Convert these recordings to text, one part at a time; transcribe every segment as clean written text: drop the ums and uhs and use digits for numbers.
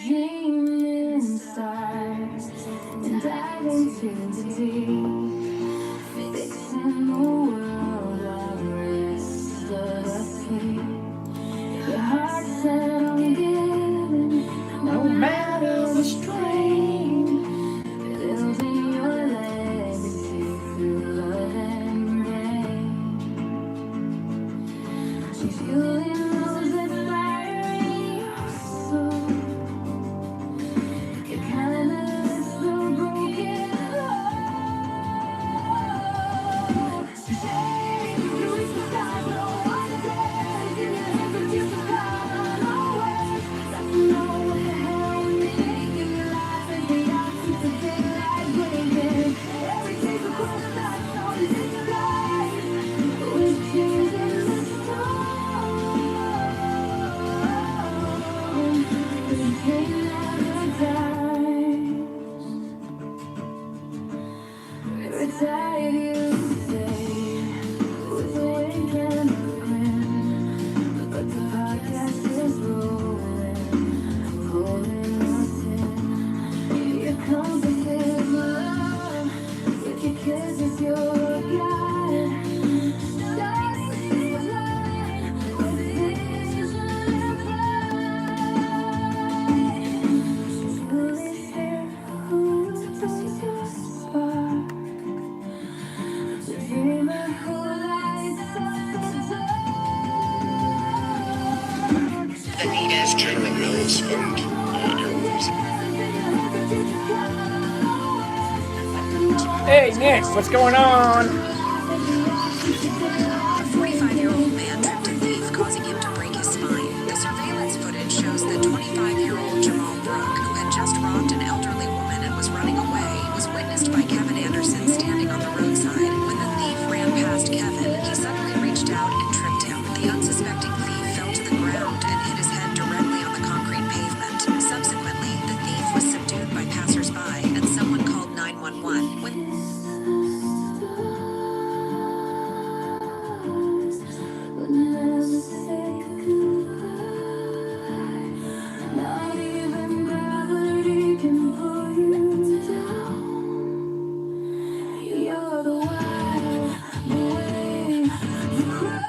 came inside and dive into the deep, fixing the world while the rest of us sleep. Your heart set on giving, no matter the strain, building your legacy through love and rain. Fueling those that fire in your soul, the kind that's so broken heart. Take you reach the stars, no one dares in your hands, but you survive unaware. Got to know what the hell we make of your life as the opposites of daylight breaking. Every day for close that's all in disguise. With chains in the storm, the pain never dies. Every time you say, with the wind and the wind, but the podcast is rolling, pulling us in. Your compass is love, with your kiss is your guide. Stars align with vision and pride. Fully share who does your spark, the dreamer who lights up the dark. Anita's General Mills and Hey, Nick, what's going on? A 45-year-old man tripped a thief, causing him to break his spine. The surveillance footage shows that 25-year-old Jamal Brooke, who had just robbed an elderly woman and was running away, was witnessed by Kevin Anderson standing on the roadside. When the thief ran past Kevin, he suddenly reached out and tripped him. The unsuspecting thief fell to the ground and hit his head directly on the concrete pavement. Subsequently, the thief was subdued by passersby and someone called 911. When But never say goodbye. Not even gravity can pull you down. You're the wild, the wave, the crowd.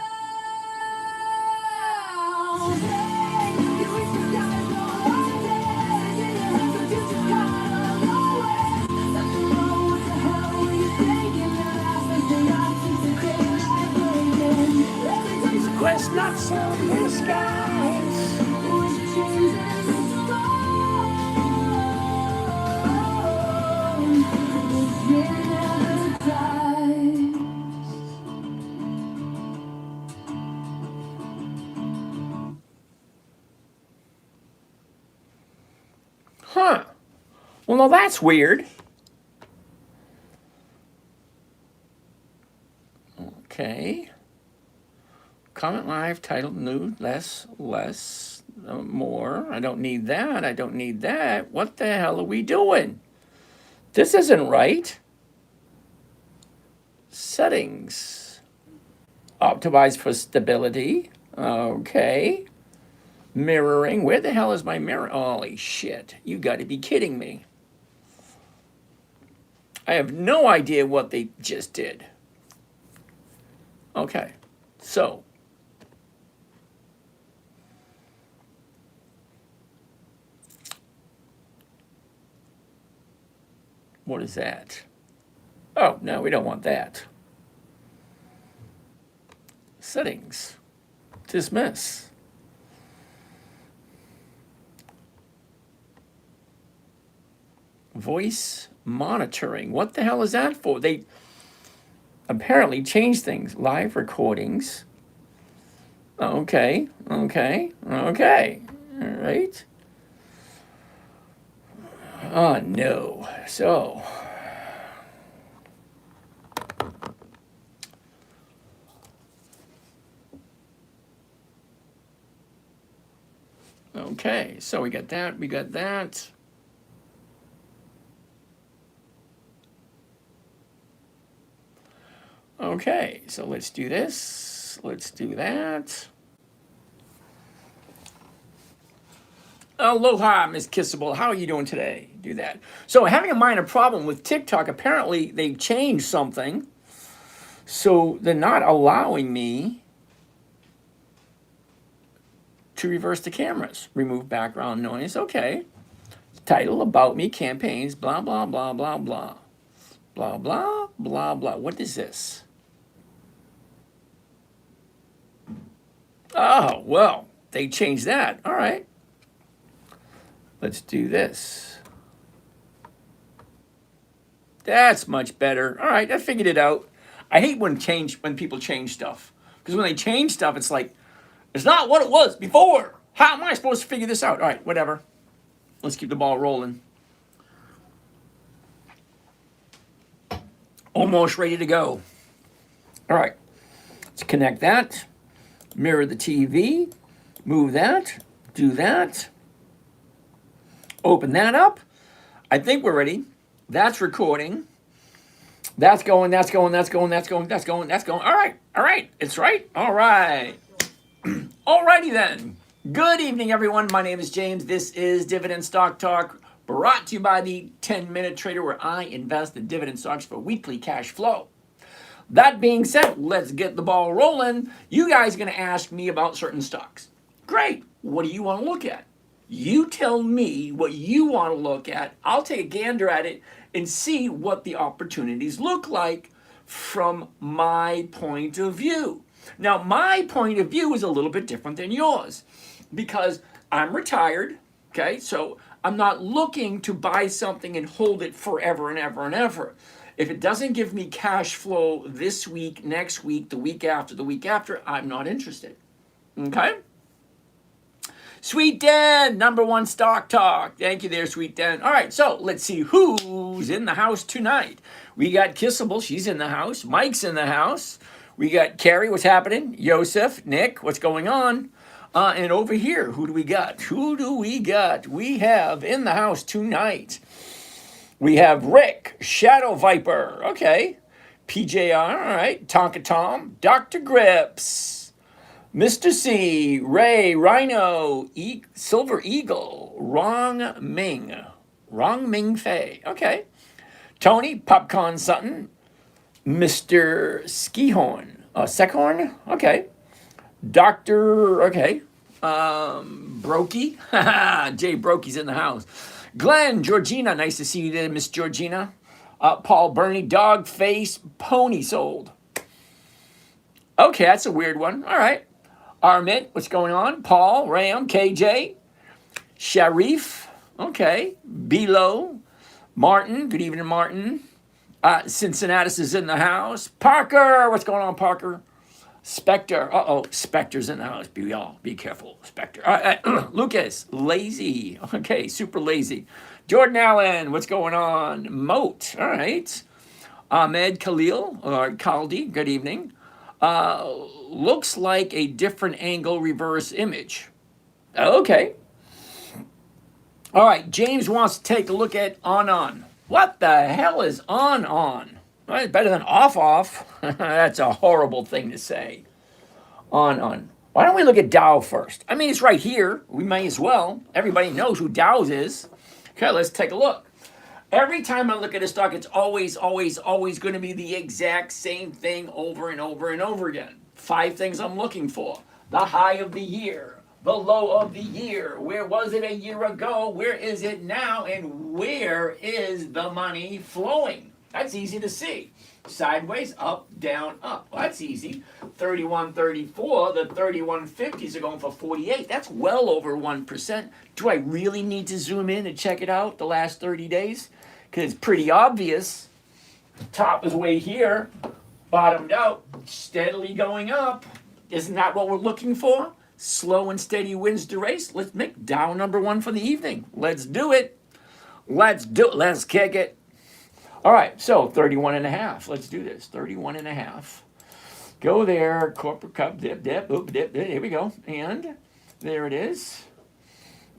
You reach the stars, no one dares in your hands, but you just got nowhere. Got to know what the hell were you thinking? Your life is the opposite of daylight breaking. Every day's a quest, not some disguise. With chains and the storm, the pain never dies. Huh. Well, now that's weird. Okay. Comment live, title new, less, more. I don't need that. I don't need that. What the hell are we doing? This isn't right. Settings. Optimize for stability. Okay. Mirroring. Where the hell is my mirror? Holy shit. You got to be kidding me. I have no idea what they just did. Okay. So. What is that? Oh, no, we don't want that. Settings. Dismiss. Voice monitoring. What the hell is that for? They apparently changed things. Live recordings. Okay. All right. Oh, no. So. Okay, so we got that. Okay, so let's do this. Let's do that. Aloha, Miss Kissable. How are you doing today? Do that. So, having a minor problem with TikTok. Apparently, they've changed something. So, they're not allowing me to reverse the cameras. Remove background noise. Okay. Title, about me, campaigns, blah, blah, blah, blah, blah. Blah, blah, blah, blah. What is this? Oh, well, they changed that. All right. Let's do this. That's much better. All right, I figured it out. I hate when people change stuff. Because when they change stuff, it's like, it's not what it was before. How am I supposed to figure this out? All right, whatever. Let's keep the ball rolling. Almost ready to go. All right, let's connect that. Mirror the TV. Move that. Do that. Open that up. I think we're ready. That's recording. That's going, that's going, that's going, that's going, that's going, that's going. All right. It's right. All right. Alrighty then. Good evening, everyone. My name is James. This is Dividend Stock Talk, brought to you by the 10-Minute Trader, where I invest in dividend stocks for weekly cash flow. That being said, let's get the ball rolling. You guys are going to ask me about certain stocks. Great. What do you want to look at? You tell me what you want to look at. I'll take a gander at it and see what the opportunities look like from my point of view. Now, my point of view is a little bit different than yours because I'm retired, okay? So I'm not looking to buy something and hold it forever and ever and ever. If it doesn't give me cash flow this week, next week, the week after, I'm not interested, okay? Sweet Dan, number one stock talk. Thank you there, Sweet Dan. All right, so let's see who's in the house tonight. We got Kissable, she's in the house. Mike's in the house. We got Carrie, what's happening? Yosef, Nick, what's going on? And over here, who do we got? We have in the house tonight. We have Rick, Shadow Viper, okay. PJR, all right. Tonka Tom, Dr. Grips, Mr. C, Ray, Rhino, Silver Eagle, Rong Ming Fei, okay. Tony, Popcorn Sutton, Mr. Skihorn, Seckhorn, okay. Dr. Okay. Brokey, Jay Brokey's in the house. Glenn, Georgina, nice to see you there, Miss Georgina. Paul Bernie, Dog Face, Pony Sold. Okay, that's a weird one. All right. Armit, what's going on? Paul, Ram, KJ, Sharif, okay. Bilo, Martin, good evening, Martin. Cincinnatus is in the house. Parker, what's going on, Parker? Spectre, Spectre's in the house. Be careful, Spectre. Lucas, lazy. Okay, super lazy. Jordan Allen, what's going on? Moat, all right. Ahmed Khalil, or Khaldi, good evening. Looks like a different angle reverse image. Okay. All right, James wants to take a look at on. What the hell is on? Well, it's better than off. That's a horrible thing to say. On. Why don't we look at Dow first? I mean, it's right here. We may as well. Everybody knows who Dow's is. Okay, let's take a look. Every time I look at a stock, it's always going to be the exact same thing over and over and over again. 5 things I'm looking for. The high of the year, the low of the year. Where was it a year ago? Where is it now? And where is the money flowing? That's easy to see. Sideways, up, down, up. Well, that's easy. 31.34, the 31.50s are going for 48. That's well over 1%. Do I really need to zoom in and check it out the last 30 days? Because it's pretty obvious. Top is way here, bottomed out, steadily going up. Isn't that what we're looking for? Slow and steady wins the race. Let's make Dow number 1 for the evening. Let's do it. Let's kick it. All right, so 31.5. Let's do this. 31.5. Go there. Corporate cup, dip, oop, dip. Here we go. And there it is.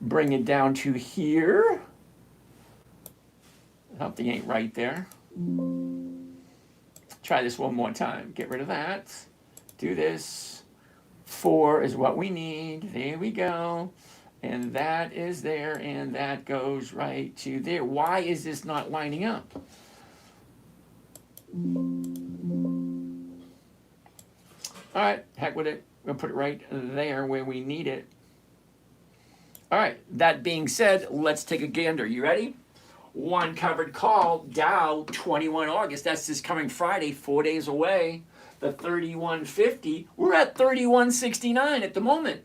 Bring it down to here. Something ain't right there. Try this one more time. Get rid of that. Do this. 4 is what we need. There we go. And that is there, and that goes right to there. Why is this not lining up? All right, heck with it. We'll put it right there where we need it. All right, that being said, let's take a gander. You ready? One covered call, Dow, 21 August. That's this coming Friday, 4 days away. The 31.50. We're at 31.69 at the moment.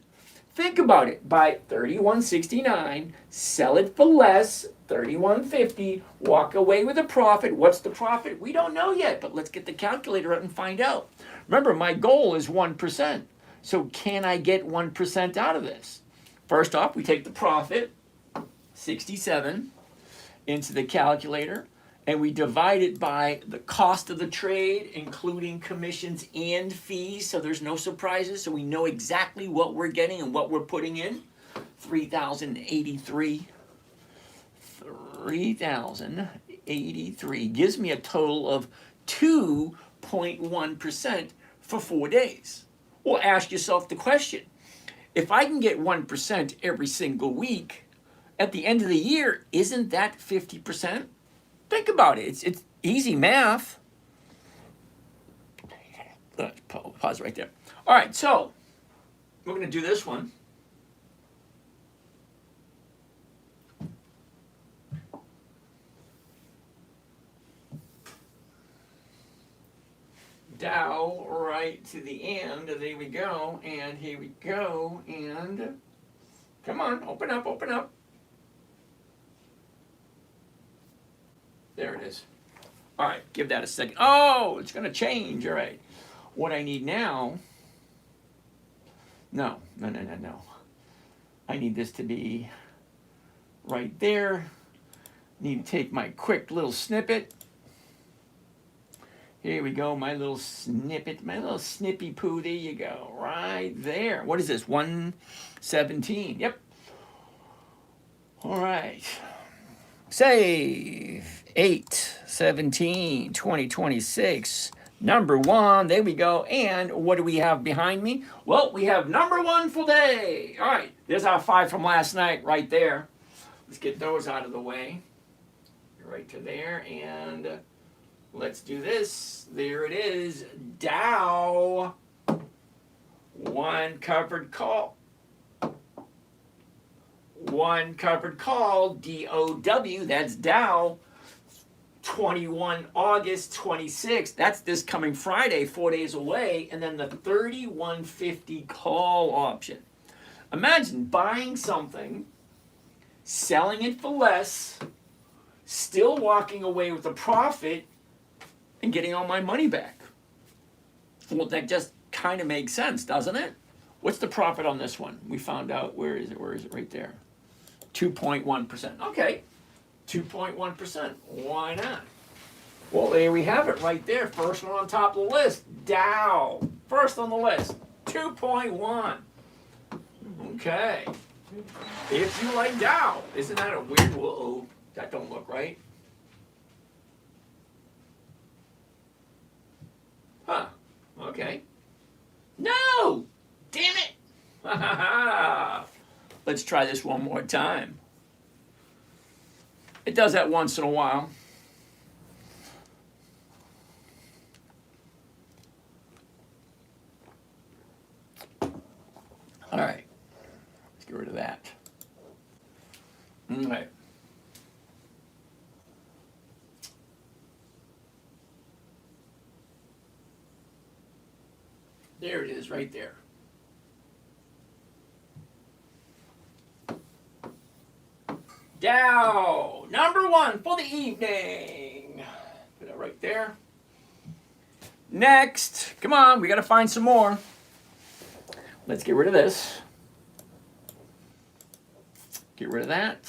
Think about it. Buy 31.69, sell it for less, 31.50, walk away with a profit. What's the profit? We don't know yet, but let's get the calculator out and find out. Remember, my goal is 1%. So can I get 1% out of this? First off, we take the profit, 67, into the calculator, and we divide it by the cost of the trade, including commissions and fees, so there's no surprises, so we know exactly what we're getting and what we're putting in. 3,083. 3,083 gives me a total of 2.1% for 4 days. Well, ask yourself the question, if I can get 1% every single week, at the end of the year, isn't that 50%? Think about it. It's easy math. Let's pause right there. All right, so we're going to do this one. Dow right to the end. There we go. And here we go. And come on, open up, open up. There it is. All right, give that a second. Oh, it's going to change. All right. What I need now, no. I need this to be right there. Need to take my quick little snippet. Here we go, my little snippet, my little snippy poo. There you go, right there. What is this, 117? Yep. All right. Save. 8/17/2026. Number one. There we go. And what do we have behind me? Well, we have number one full day. All right. There's our 5 from last night right there. Let's get those out of the way. Right to there. And let's do this. There it is. Dow. One covered call. One covered call. DOW. That's Dow. 21 August 26. That's this coming Friday, 4 days away. And then the 31.50 call option. Imagine buying something, selling it for less, still walking away with a profit, and getting all my money back. Well, that just kind of makes sense, doesn't it? What's the profit on this one? We found out. Where is it? Where is it? Right there. 2.1%. Okay. 2.1%. Why not? Well, there we have it right there. First one on top of the list. Dow. First on the list. 2.1. Okay. If you like Dow. Isn't that a weird? Whoa. That don't look right. Huh. Okay. No! Damn it! Let's try this one more time. It does that once in a while. All right. Let's get rid of that. All right. There it is, right there. Dow, number one for the evening. Put it right there. Next, come on, we got to find some more. Let's get rid of this. Get rid of that.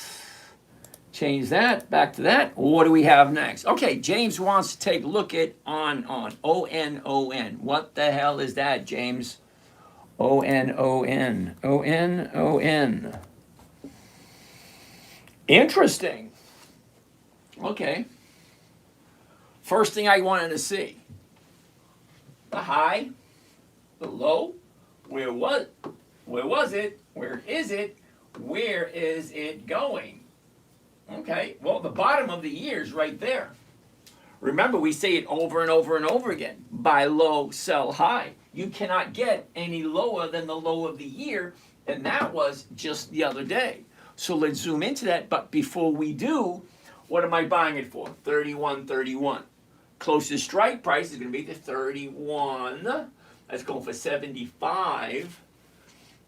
Change that, back to that. What do we have next? Okay, James wants to take a look at on O-N-O-N. What the hell is that, James? O-N-O-N. O-N-O-N. Interesting. Okay. First thing I wanted to see. The high, the low. Where was it? Where is it? Where is it going? Okay, well, the bottom of the year is right there. Remember, we say it over and over and over again. Buy low, sell high. You cannot get any lower than the low of the year, and that was just the other day. So let's zoom into that, but before we do, what am I buying it for? 31.31. Closest strike price is going to be the 31. That's going for 75.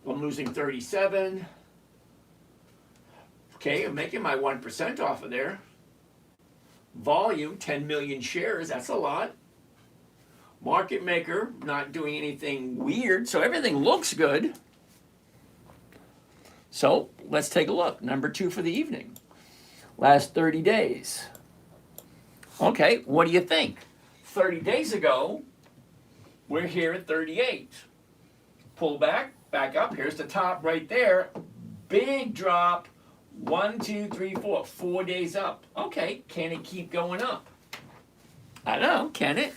I'm losing 37. Okay, I'm making my 1% off of there. Volume, 10 million shares, that's a lot. Market maker, not doing anything weird, so everything looks good. So let's take a look. Number 2 for the evening. Last 30 days. Okay, what do you think? 30 days ago, we're here at 38. Pull back, back up. Here's the top right there. Big drop. 1, 2, 3, 4. 4 days up. Okay, can it keep going up? I don't know, can it?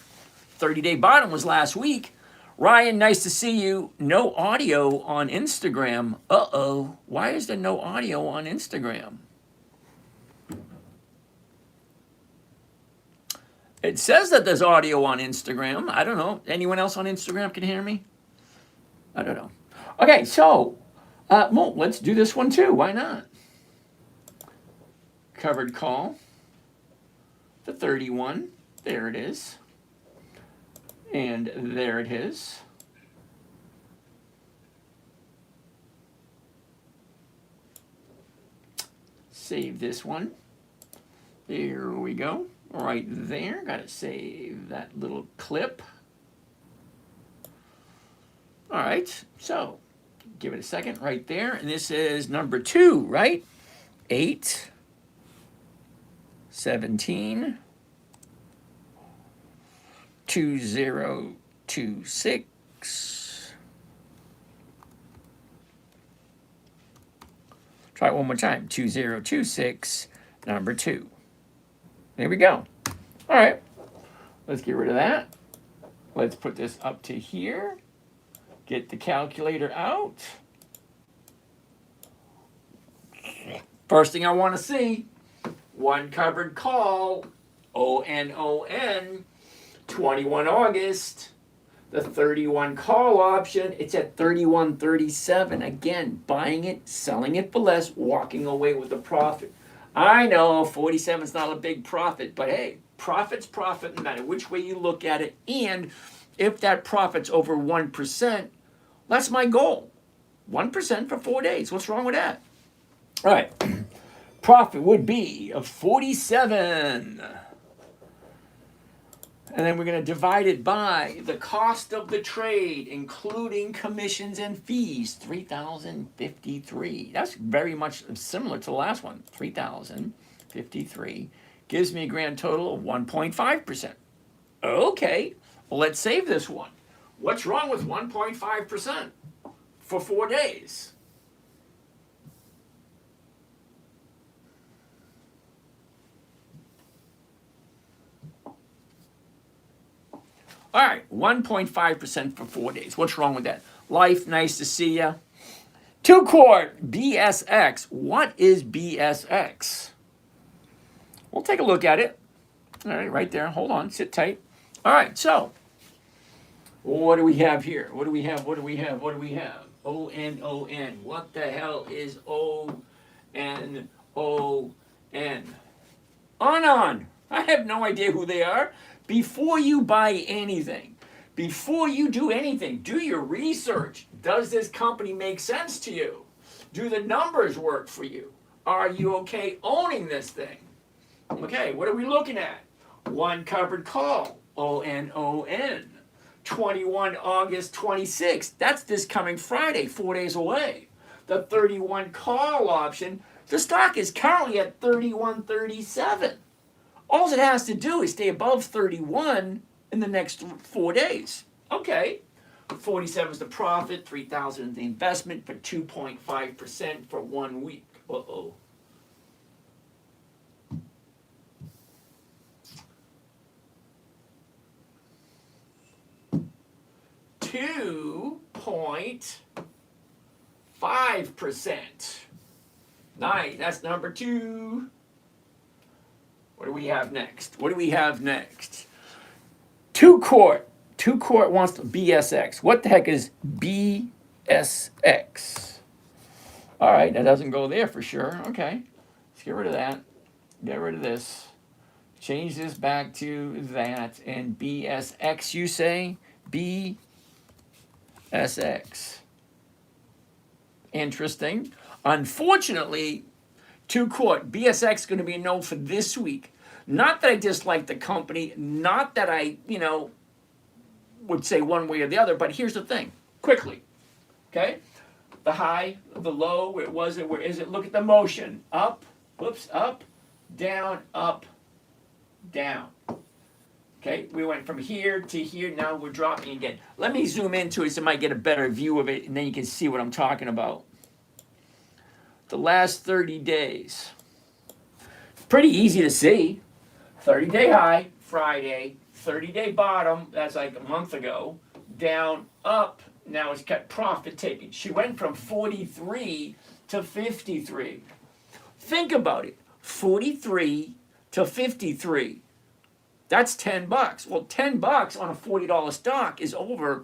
30-day bottom was last week. Ryan, nice to see you. No audio on Instagram. Uh-oh. Why is there no audio on Instagram? It says that there's audio on Instagram. I don't know. Anyone else on Instagram can hear me? I don't know. Okay, so well, let's do this one too. Why not? Covered call. The 31. There it is. And there it is. Save this one. There we go. Right there. Got to save that little clip. All right. So give it a second right there. And this is number 2, right? 8, 17, 2026. Try it one more time. 2026, number 2. There we go. All right. Let's get rid of that. Let's put this up to here. Get the calculator out. First thing I want to see, one covered call, ONON, 21 August. The 31 call option, it's at 31.37. Again, buying it, selling it for less, walking away with a profit. I know 47 is not a big profit, but hey, profit's profit no matter which way you look at it. And if that profit's over 1%, that's my goal. 1% for 4 days. What's wrong with that? All right. Profit would be of 47. And then we're going to divide it by the cost of the trade, including commissions and fees, 3,053. That's very much similar to the last one, 3,053. Gives me a grand total of 1.5%. Okay, well, let's save this one. What's wrong with 1.5% for 4 days? All right, 1.5% for 4 days. What's wrong with that? Life, nice to see ya. 2-quart BSX. What is BSX? We'll take a look at it. All right, right there. Hold on, sit tight. All right, so what do we have here? What do we have? ONON. What the hell is ONON? Onon. I have no idea who they are. Before you buy anything, before you do anything, do your research. Does this company make sense to you? Do the numbers work for you? Are you okay owning this thing? Okay, what are we looking at? One covered call, ONON. 21 August 26th. That's this coming Friday, 4 days away. The 31 call option, the stock is currently at 31.37. All it has to do is stay above 31 in the next 4 days. Okay, 47 is the profit, 3,000 is the investment for 2.5% for 1 week. Uh-oh. $2.5%. Nice. That's number 2. What do we have next? What do we have next? 2 Court. 2 Court wants to BSX. What the heck is BSX? All right, that doesn't go there for sure. Okay. Let's get rid of that. Get rid of this. Change this back to that. And BSX, you say? BSX. Interesting. Unfortunately, 2 Court, BSX is going to be a no for this week. Not that I dislike the company, not that I, would say one way or the other, but here's the thing. Quickly, okay? The high, the low, where was it? Where is it? Look at the motion. Up, whoops, up, down, down. Okay, we went from here to here, now we're dropping again. Let me zoom into it so I might get a better view of it, and then you can see what I'm talking about. The last 30 days. Pretty easy to see. 30-day high, Friday. 30-day bottom, that's like a month ago. Down, up, now it's got profit taking. She went from 43 to 53. Think about it. 43 to 53. That's $10. Well, $10 on a $40 stock is over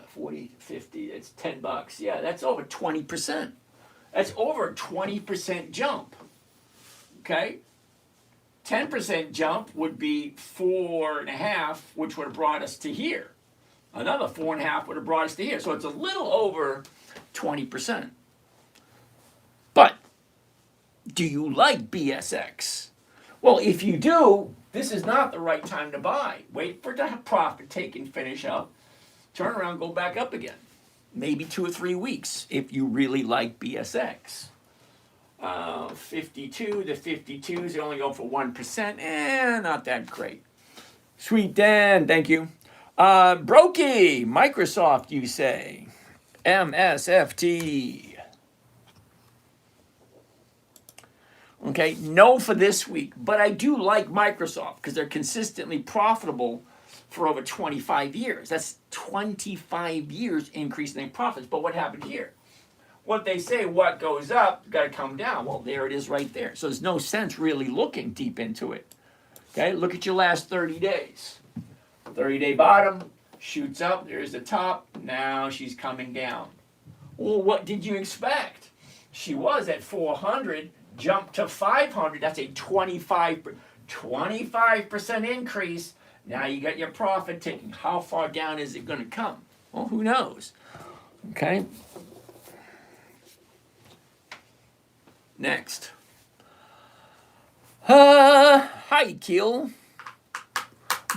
40, 50, it's $10. Yeah, that's over 20%. That's over a 20% jump. Okay? 10% jump would be 4.5, which would have brought us to here. Another 4.5 would have brought us to here. So it's a little over 20%. But do you like BSX? Well, if you do, this is not the right time to buy. Wait for the profit take and finish up. Turn around, go back up again. Maybe 2 or 3 weeks if you really like BSX. 52, the 52s, they only go for 1%. Not that great. Sweet Dan, thank you. Brokey, Microsoft, you say. MSFT. Okay, no for this week, but I do like Microsoft because they're consistently profitable for over 25 years. That's 25 years increasing in profits. But what happened here? What they say, what goes up, got to come down. Well, there it is right there. So there's no sense really looking deep into it. Okay, look at your last 30 days. 30-day bottom, shoots up, there's the top, now she's coming down. Well, what did you expect? She was at 400, jumped to 500, that's a 25% increase. Now you got your profit taking. How far down is it going to come? Well, who knows? Okay. Next. Hi, Keel.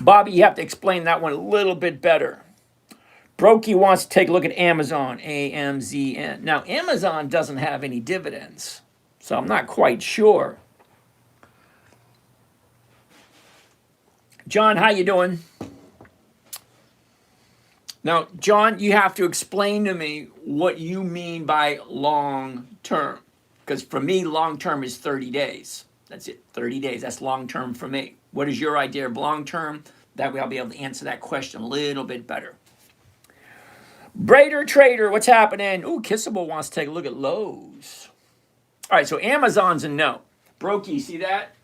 Bobby, you have to explain that one a little bit better. Brokey wants to take a look at Amazon, AMZN. Now, Amazon doesn't have any dividends, so I'm not quite sure. John, how you doing? Now, John, you have to explain to me what you mean by long term. Because for me, long term is 30 days. That's it, 30 days. That's long term for me. What is your idea of long term? That way I'll be able to answer that question a little bit better. Brader Trader, what's happening? Ooh, Kissable wants to take a look at Lowe's. All right, so Amazon's a no. Brokey, see that?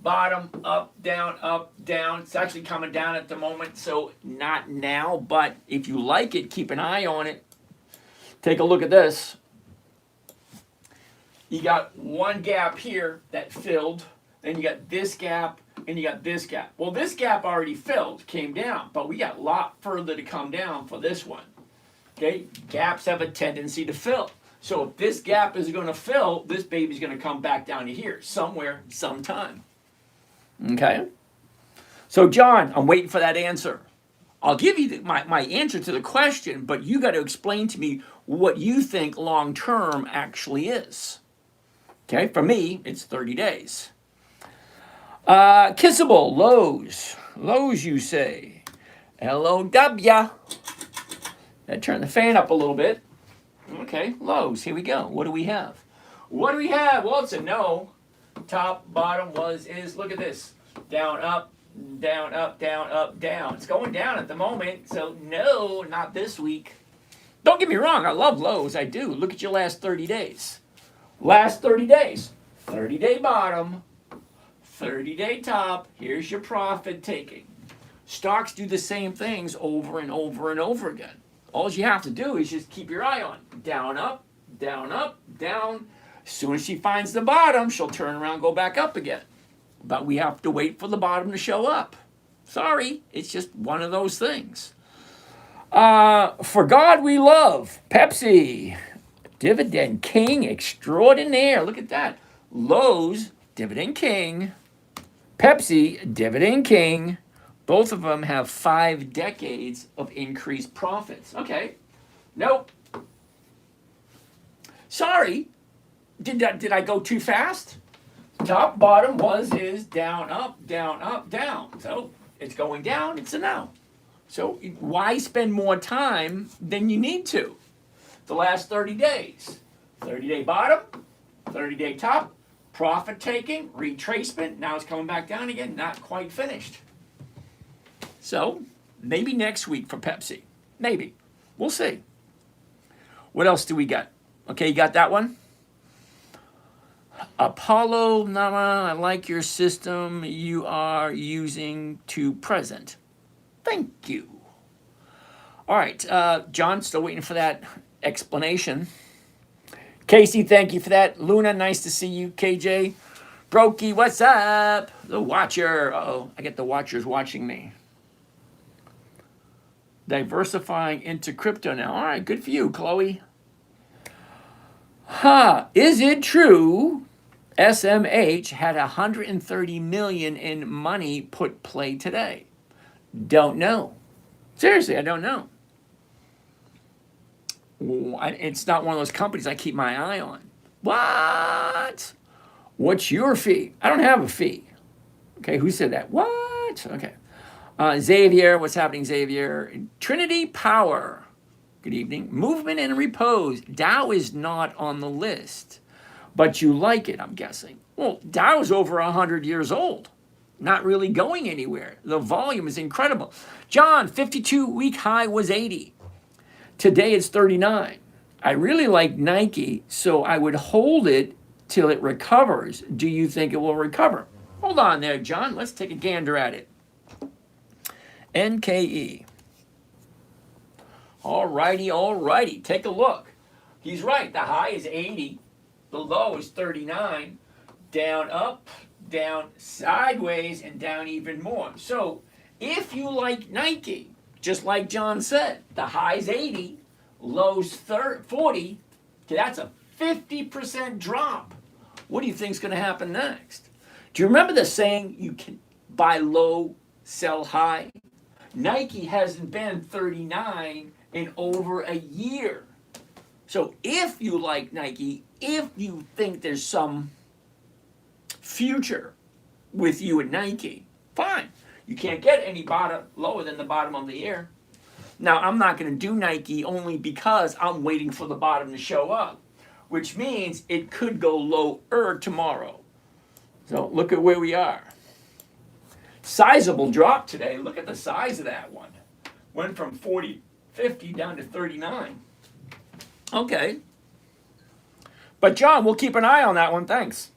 Bottom, up, down, up, down. It's actually coming down at the moment, so not now, but if you like it, keep an eye on it. Take a look at this. You got one gap here that filled, then you got this gap, and you got this gap. Well, this gap already filled, came down, but we got a lot further to come down for this one. Okay, gaps have a tendency to fill. So if this gap is going to fill, this baby's going to come back down to here, somewhere, sometime. Okay? So, John, I'm waiting for that answer. I'll give you my answer to the question, but you got to explain to me what you think long-term actually is. Okay? For me, it's 30 days. Kissable, Lowe's. Lowe's, you say. L-O-W. Turn the fan up a little bit. Okay, Lowe's, here we go. What do we have? What do we have? Well, it's a no. Top, bottom is, look at this. Down, up, down, up, down, up, down. It's going down at the moment, so no, not this week. Don't get me wrong, I love Lowe's, I do. Look at your last 30 days. Last 30 days. 30-day bottom, 30-day top. Here's your profit taking. Stocks do the same things over and over and over again. All you have to do is just keep your eye on down, up, down, up, down. As soon as she finds the bottom, she'll turn around and go back up again. But we have to wait for the bottom to show up. Sorry, it's just one of those things. For God we love. Pepsi. Dividend king extraordinaire. Look at that. Lowe's, dividend king. Pepsi, dividend king. Both of them have 5 decades of increased profits. Okay. Nope. Sorry. Did I go too fast? Top, bottom, was, is, down, up, down. So it's going down, it's a no. So why spend more time than you need to? The last 30 days. 30-day bottom, 30-day top, profit taking, retracement. Now it's coming back down again, not quite finished. So maybe next week for Pepsi. Maybe. We'll see. What else do we got? Okay, you got that one? Apollo, Nama, I like your system you are using to present. Thank you. All right, John, still waiting for that explanation. Casey, thank you for that. Luna, nice to see you. KJ, Brokey, what's up? The Watcher. Uh-oh, I get the Watchers watching me. Diversifying into crypto now. All right, good for you, Chloe. Is it true SMH had 130 million in money put play today? Don't know. Seriously, I don't know. It's not one of those companies I keep my eye on. What? What's your fee? I don't have a fee. Okay, who said that? What? Okay. Xavier, what's happening, Xavier? Trinity Power. Good evening. Movement and repose. Dow is not on the list, but you like it, I'm guessing. Well, Dow is over 100 years old. Not really going anywhere. The volume is incredible. John, 52-week high was 80. Today it's 39. I really like Nike, so I would hold it till it recovers. Do you think it will recover? Hold on there, John. Let's take a gander at it. NKE. All righty. Take a look. He's right. The high is 80. The low is 39. Down, up, down, sideways, and down even more. So if you like Nike, just like John said, the high's 80, low's 40. That's a 50% drop. What do you think is going to happen next? Do you remember the saying, you can buy low, sell high? Nike hasn't been 39 in over a year. So if you like Nike, if you think there's some future with you and Nike, fine. You can't get any bottom lower than the bottom of the year. Now, I'm not going to do Nike only because I'm waiting for the bottom to show up, which means it could go lower tomorrow. So look at where we are. Sizable drop today. Look at the size of that one. Went from 50 down to 39. Okay. But John, we'll keep an eye on that one. Thanks.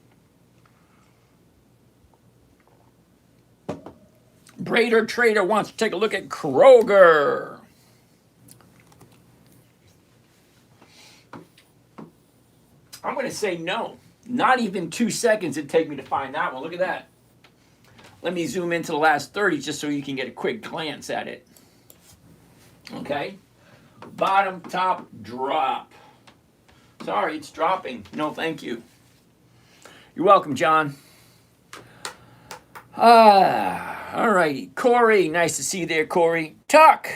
Brader Trader wants to take a look at Kroger. I'm going to say no. Not even 2 seconds it'd take me to find that one. Look at that. Let me zoom into the last 30 just so you can get a quick glance at it. Okay. Bottom, top, drop. Sorry, it's dropping. No, thank you. You're welcome, John. All righty. Corey, nice to see you there, Corey. Tuck.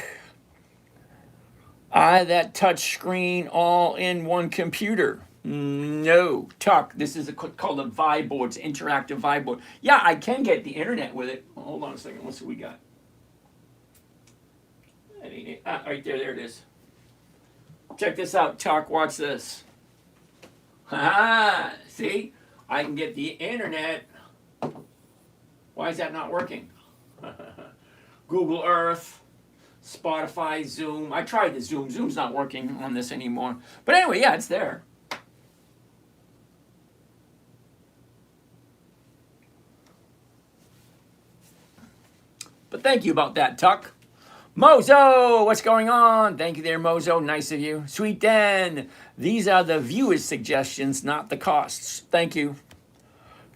That touch screen all in one computer. No, Tuck. This is called a Vibe board. It's an interactive Vibe board. Yeah, I can get the internet with it. Hold on a second. Let's see what we got. Right there. There it is. Check this out, Tuck. Watch this. See? I can get the internet. Why is that not working? Google Earth, Spotify, Zoom. I tried the Zoom. Zoom's not working on this anymore. But anyway, yeah, it's there. But thank you about that, Tuck. Mozo, what's going on? Thank you there, Mozo. Nice of you. Sweet Dan, these are the viewers' suggestions, not the costs. Thank you.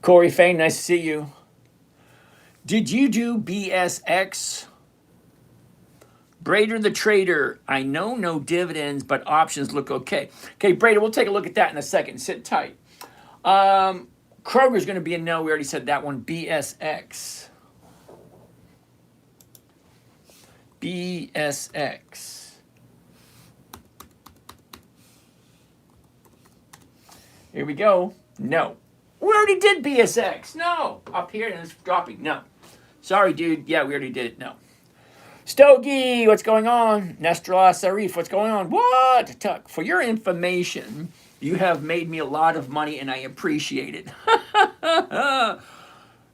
Corey Fain, nice to see you. Did you do BSX? Brader the Trader, I know no dividends, but options look okay. Okay, Brader, we'll take a look at that in a second. Sit tight. Kroger's going to be a no. We already said that one. BSX. BSX. Here we go. No. We already did BSX. No. Up here and it's dropping. No. Sorry, dude. Yeah, we already did it. No. Stogie, what's going on? Nestrola Sarif, what's going on? What? Tuck, for your information, you have made me a lot of money and I appreciate it.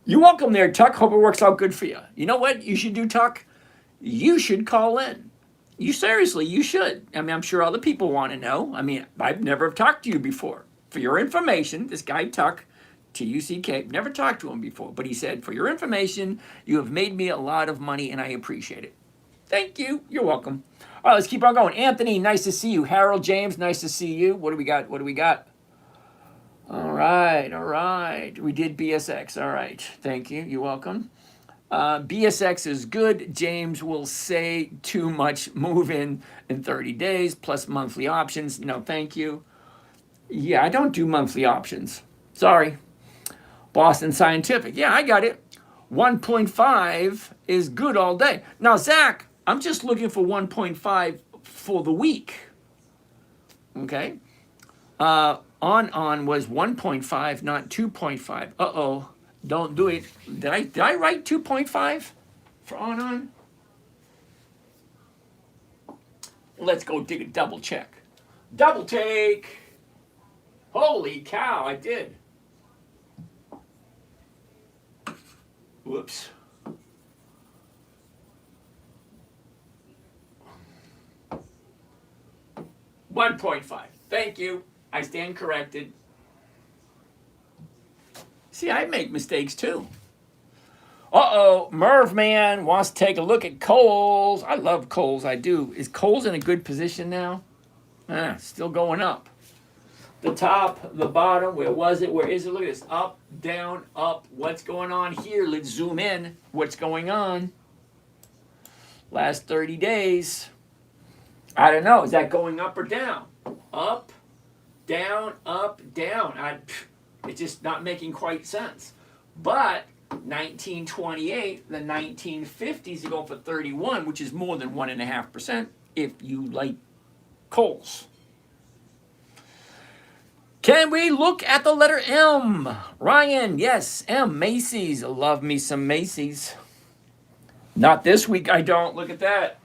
You're welcome there, Tuck. Hope it works out good for you. You know what you should do, Tuck? You should call in. You seriously, you should. I mean, I'm sure other people want to know. I mean, I've never talked to you before. For your information, this guy, Tuck, T-U-C-K, never talked to him before, but he said, for your information, you have made me a lot of money and I appreciate it. Thank you. You're welcome. All right, let's keep on going. Anthony, nice to see you. Harold James, nice to see you. What do we got? What do we got? All right, all right. We did BSX. All right. Thank you. You're welcome. BSX is good. James will say too much move in 30 days plus monthly options. No, thank you. Yeah, I don't do monthly options. Sorry. Boston Scientific. Yeah, I got it. 1.5 is good all day. Now, Zach, I'm just looking for 1.5 for the week. Okay. On was 1.5, not 2.5. Uh-oh. Don't do it. Did I write 2.5 for on? Let's go dig a double check. Double take. Holy cow, I did. Whoops. $1.5. Thank you. I stand corrected. See, I make mistakes too. Uh-oh, Merv Man wants to take a look at Coles. I love Coles, I do. Is Coles in a good position now? Still going up. The top, the bottom, where was it? Where is it? Look at this. Up, down, up. What's going on here? Let's zoom in. What's going on? Last 30 days. I don't know. Is that going up or down? Up, down, up, down. It's just not making quite sense. But 1928, the 1950s are going for 31, which is more than 1.5% if you like Coles. Can we look at the letter M? Ryan, yes, M. Macy's. Love me some Macy's. Not this week, I don't. Look at that.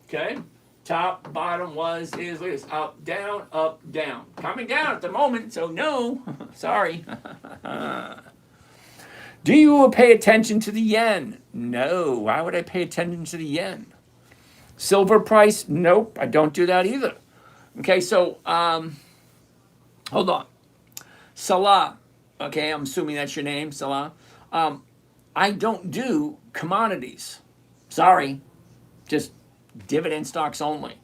Okay. Top, bottom was, is, look at this. Up, down. Coming down at the moment, so no. Sorry. Do you pay attention to the yen? No. Why would I pay attention to the yen? Silver price? Nope. I don't do that either. Okay, so, hold on. Salah. Okay, I'm assuming that's your name, Salah. I don't do commodities. Sorry. Just dividend stocks only.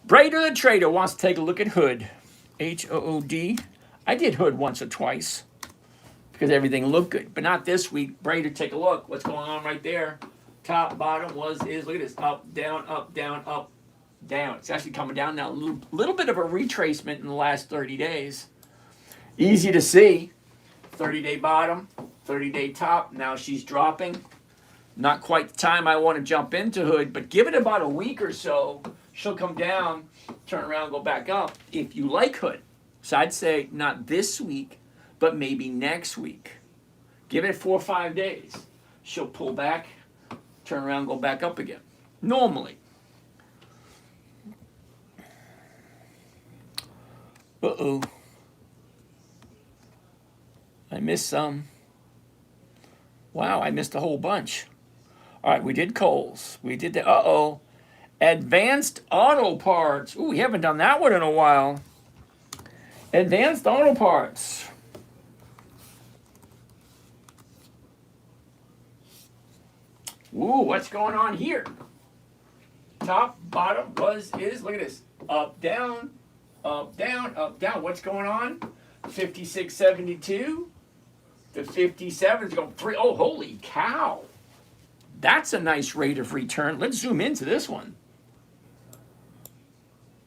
Brader the Trader wants to take a look at Hood. H-O-O-D. I did Hood once or twice because everything looked good, but not this week. Brader, take a look. What's going on right there? Top, bottom was, is, look at this. Up, down, up, down, up, down. It's actually coming down now. A little bit of a retracement in the last 30 days. Easy to see. 30-day bottom, 30-day top. Now she's dropping. Not quite the time I want to jump into Hood, but give it about a week or so. She'll come down, turn around, go back up if you like Hood. So I'd say not this week, but maybe next week. Give it 4 or 5 days. She'll pull back, turn around, go back up again. Normally. Uh-oh. I missed some. Wow, I missed a whole bunch. All right, we did Kohl's. We did the, Advanced Auto Parts. Ooh, we haven't done that one in a while. Advanced Auto Parts. Ooh, what's going on here? Top, bottom, is. Look at this. Up, down, up, down, up, down. What's going on? 56.72. The 57 is going 3. Oh, holy cow. That's a nice rate of return. Let's zoom into this one.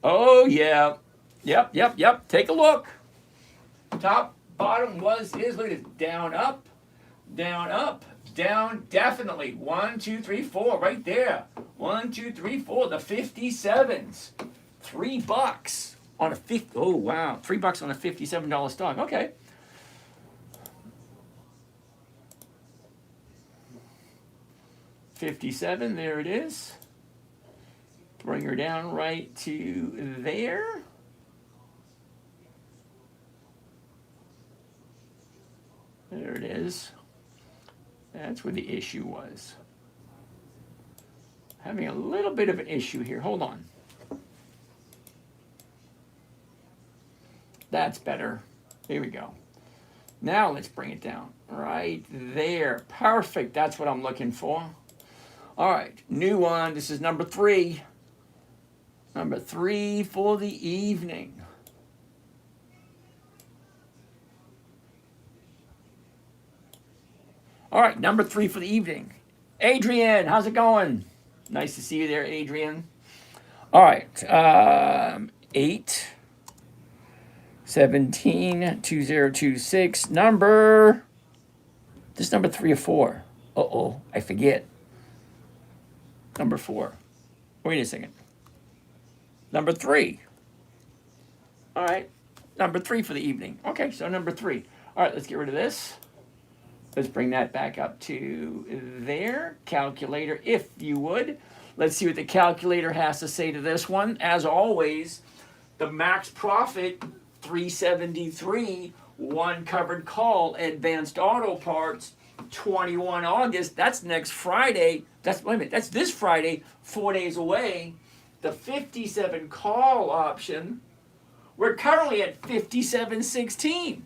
Oh, yeah. Yep. Take a look. Top, bottom, is. Look at this. Down, up, down, definitely. 1, 2, 3, 4, right there. 1, 2, 3, 4. The 57s. $3 on a 50. Oh, wow. $3 on a $57 stock. Okay. $57, there it is. Bring her down right to there. There it is. That's where the issue was. Having a little bit of an issue here. Hold on. That's better. Here we go. Now let's bring it down. Right there. Perfect. That's what I'm looking for. All right. New one. This is number 3. Number 3 for the evening. All right. Number 3 for the evening. Adrian, how's it going? Nice to see you there, Adrian. All right. 8, 17, 2026. This number 3 or 4. Uh-oh, I forget. Number 4. Wait a second. Number 3. All right. Number 3 for the evening. Okay, so number 3. All right, let's get rid of this. Let's bring that back up to there. Calculator, if you would. Let's see what the calculator has to say to this one. As always, the max profit, 373. One covered call, Advanced Auto Parts, 21 August. That's next Friday. That's this Friday, 4 days away. The 57 call option, we're currently at 57.16.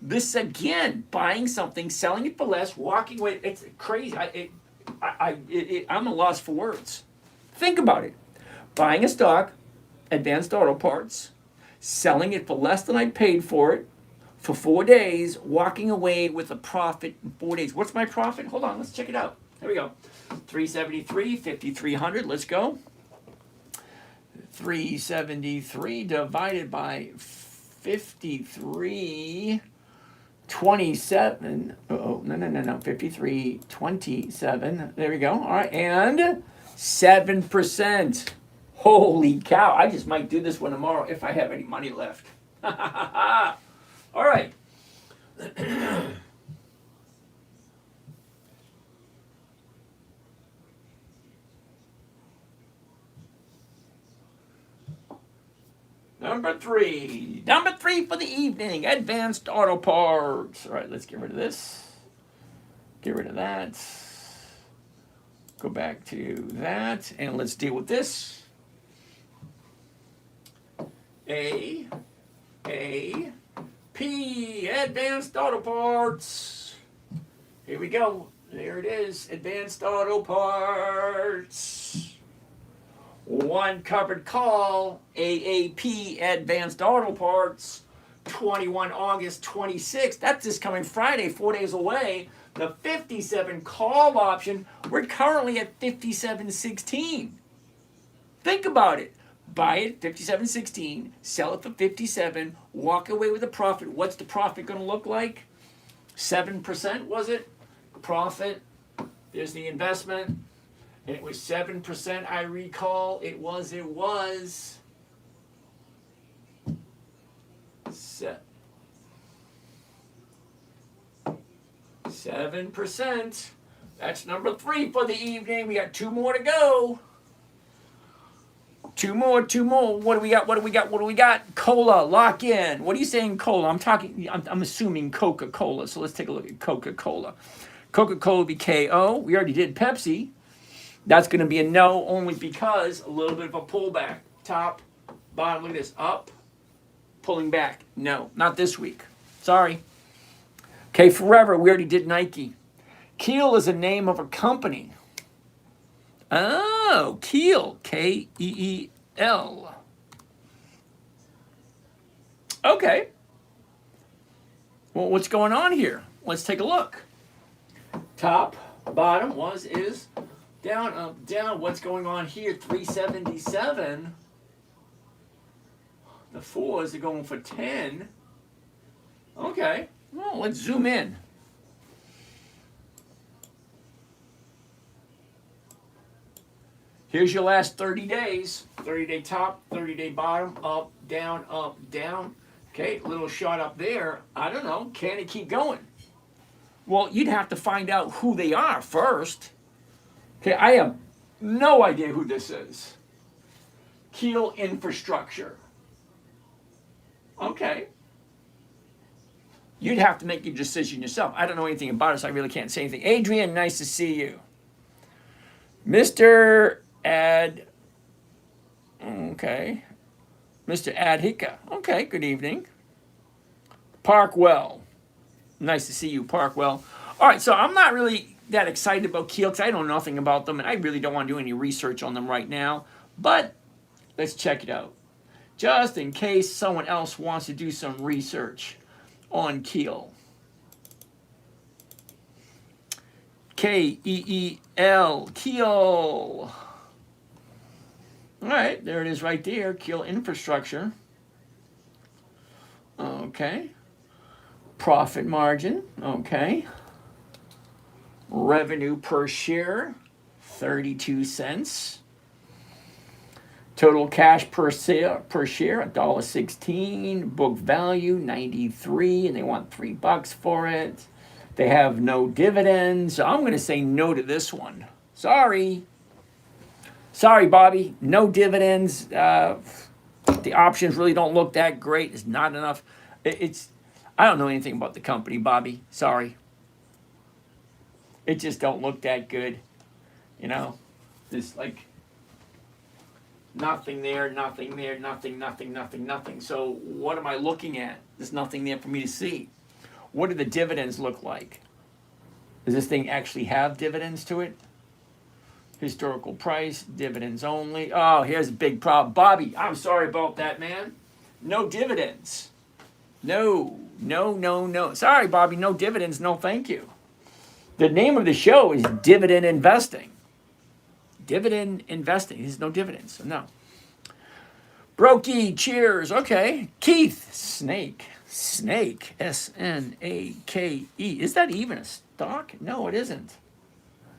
This again, buying something, selling it for less, walking away. It's crazy. I'm a loss for words. Think about it. Buying a stock, Advanced Auto Parts, selling it for less than I paid for it for 4 days, walking away with a profit in 4 days. What's my profit? Hold on, let's check it out. Here we go. 373, 5,300. Let's go. 373 divided by 53. 27. No. 53, 27. There we go. All right. And 7%. Holy cow. I just might do this one tomorrow if I have any money left. All right. Number 3 for the evening, Advanced Auto Parts. All right, let's get rid of this. Get rid of that. Go back to that, and let's deal with this. A, P, Advanced Auto Parts. Here we go. There it is, Advanced Auto Parts. One covered call, AAP, Advanced Auto Parts, 21 August 26th. That's this coming Friday, 4 days away. The 57 call option, we're currently at 57.16. Think about it. Buy it 57.16, sell it for 57, walk away with a profit. What's the profit going to look like? 7%, was it? Profit. There's the investment. And it was 7%, I recall. It was. 7%. That's number 3 for the evening. We got 2 more to go. Two more. What do we got? Cola, lock in. What are you saying, cola? I'm assuming Coca-Cola. So let's take a look at Coca-Cola. Coca-Cola would be KO. We already did Pepsi. That's going to be a no, only because a little bit of a pullback. Top, bottom, look at this. Up, pulling back. No, not this week. Sorry. Okay, Forever, we already did Nike. Keel is a name of a company. Oh, Keel, Keel. Okay. Well, what's going on here? Let's take a look. Top, bottom, is, down, up, down. What's going on here? 377. The 4s are going for 10. Okay. Well, let's zoom in. Here's your last 30 days. 30-day top, 30-day bottom, up, down, up, down. Okay, little shot up there. I don't know. Can it keep going? Well, you'd have to find out who they are first. Okay, I have no idea who this is. Keel Infrastructure. Okay. You'd have to make your decision yourself. I don't know anything about it, so I really can't say anything. Adrian, nice to see you. Mr. Ad. Okay. Mr. Adhika. Okay, good evening. Parkwell. Nice to see you, Parkwell. All right, so I'm not really that excited about Keel because I know nothing about them, and I really don't want to do any research on them right now. But let's check it out. Just in case someone else wants to do some research on Keel. Keel. Keel. All right, there it is right there. Keel Infrastructure. Okay. Profit margin. Okay. Revenue per share, 32 cents. Total cash per share, $1.16. Book value, 93, and they want $3 for it. They have no dividends. So I'm going to say no to this one. Sorry. Sorry, Bobby. No dividends. The options really don't look that great. It's not enough. I don't know anything about the company, Bobby. Sorry. It just don't look that good. You know, there's like nothing there, nothing there, nothing, nothing, nothing, nothing. So what am I looking at? There's nothing there for me to see. What do the dividends look like? Does this thing actually have dividends to it? Historical price, dividends only. Oh, here's a big problem. Bobby, I'm sorry about that, man. No dividends. No. Sorry, Bobby, no dividends, no thank you. The name of the show is Dividend Investing. Dividend Investing. There's no dividends, so no. Brokey, cheers. Okay. Keith, Snake. S-N-A-K-E. Is that even a stock? No, it isn't.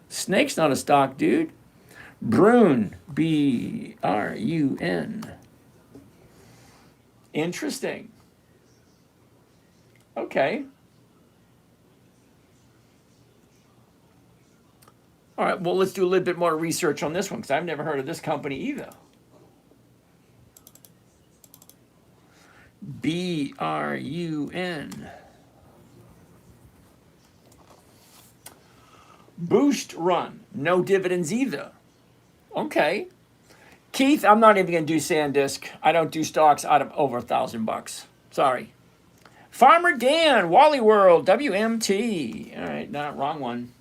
Snake's not a stock, dude. Brune, B-R-U-N. Interesting. Okay. All right, well, let's do a little bit more research on this one because I've never heard of this company either. B-R-U-N. Boost Run. No dividends either. Okay. Keith, I'm not even going to do SanDisk. I don't do stocks out of over $1,000. Sorry. Farmer Dan, Wally World, WMT. All right, not wrong one.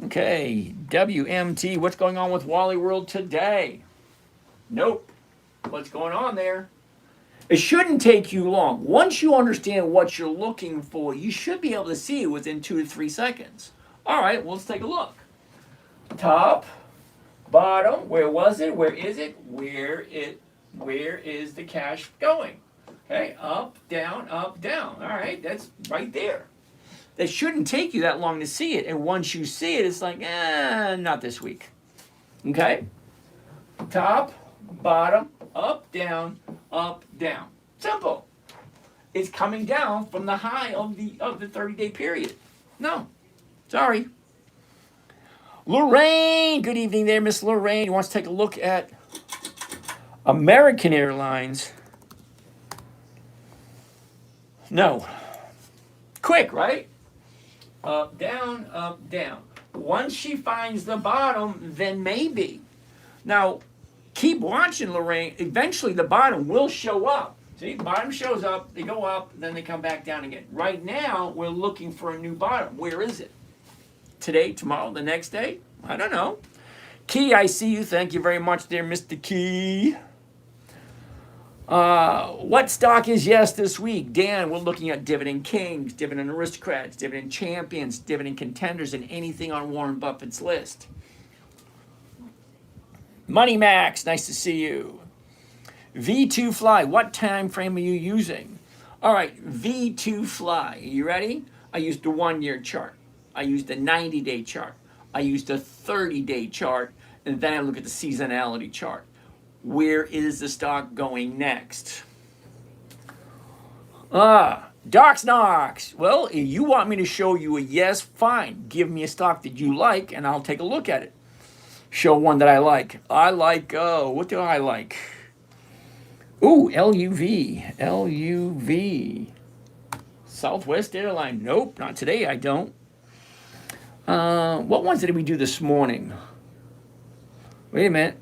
Okay, WMT. What's going on with Wally World today? Nope. What's going on there? It shouldn't take you long. Once you understand what you're looking for, you should be able to see it within 2 to 3 seconds. All right, well, let's take a look. Top, bottom, where was it? Where is it? Where is the cash going? Okay, up, down, up, down. All right, that's right there. It shouldn't take you that long to see it. And once you see it, it's like, not this week. Okay? Top, bottom, up, down, up, down. Simple. It's coming down from the high of the 30-day period. No. Sorry. Lorraine. Good evening there, Miss Lorraine. You want to take a look at American Airlines? No. Quick, right? Up, down, up, down. Once she finds the bottom, then maybe. Now, keep watching, Lorraine. Eventually, the bottom will show up. See, the bottom shows up, they go up, then they come back down again. Right now, we're looking for a new bottom. Where is it? Today, tomorrow, the next day? I don't know. Key, I see you. Thank you very much there, Mr. Key. What stock is yes this week? Dan, we're looking at dividend kings, dividend aristocrats, dividend champions, dividend contenders, and anything on Warren Buffett's list. Money Max, nice to see you. V2 Fly, what time frame are you using? All right, V2 Fly, are you ready? I used the 1-year chart. I used the 90-day chart. I used a 30-day chart, and then I look at the seasonality chart. Where is the stock going next? Docs Knox. Well, if you want me to show you a yes, fine. Give me a stock that you like, and I'll take a look at it. Show one that I like. I like, what do I like? Ooh, LUV. LUV. Southwest Airline. Nope, not today, I don't. What ones did we do this morning? Wait a minute.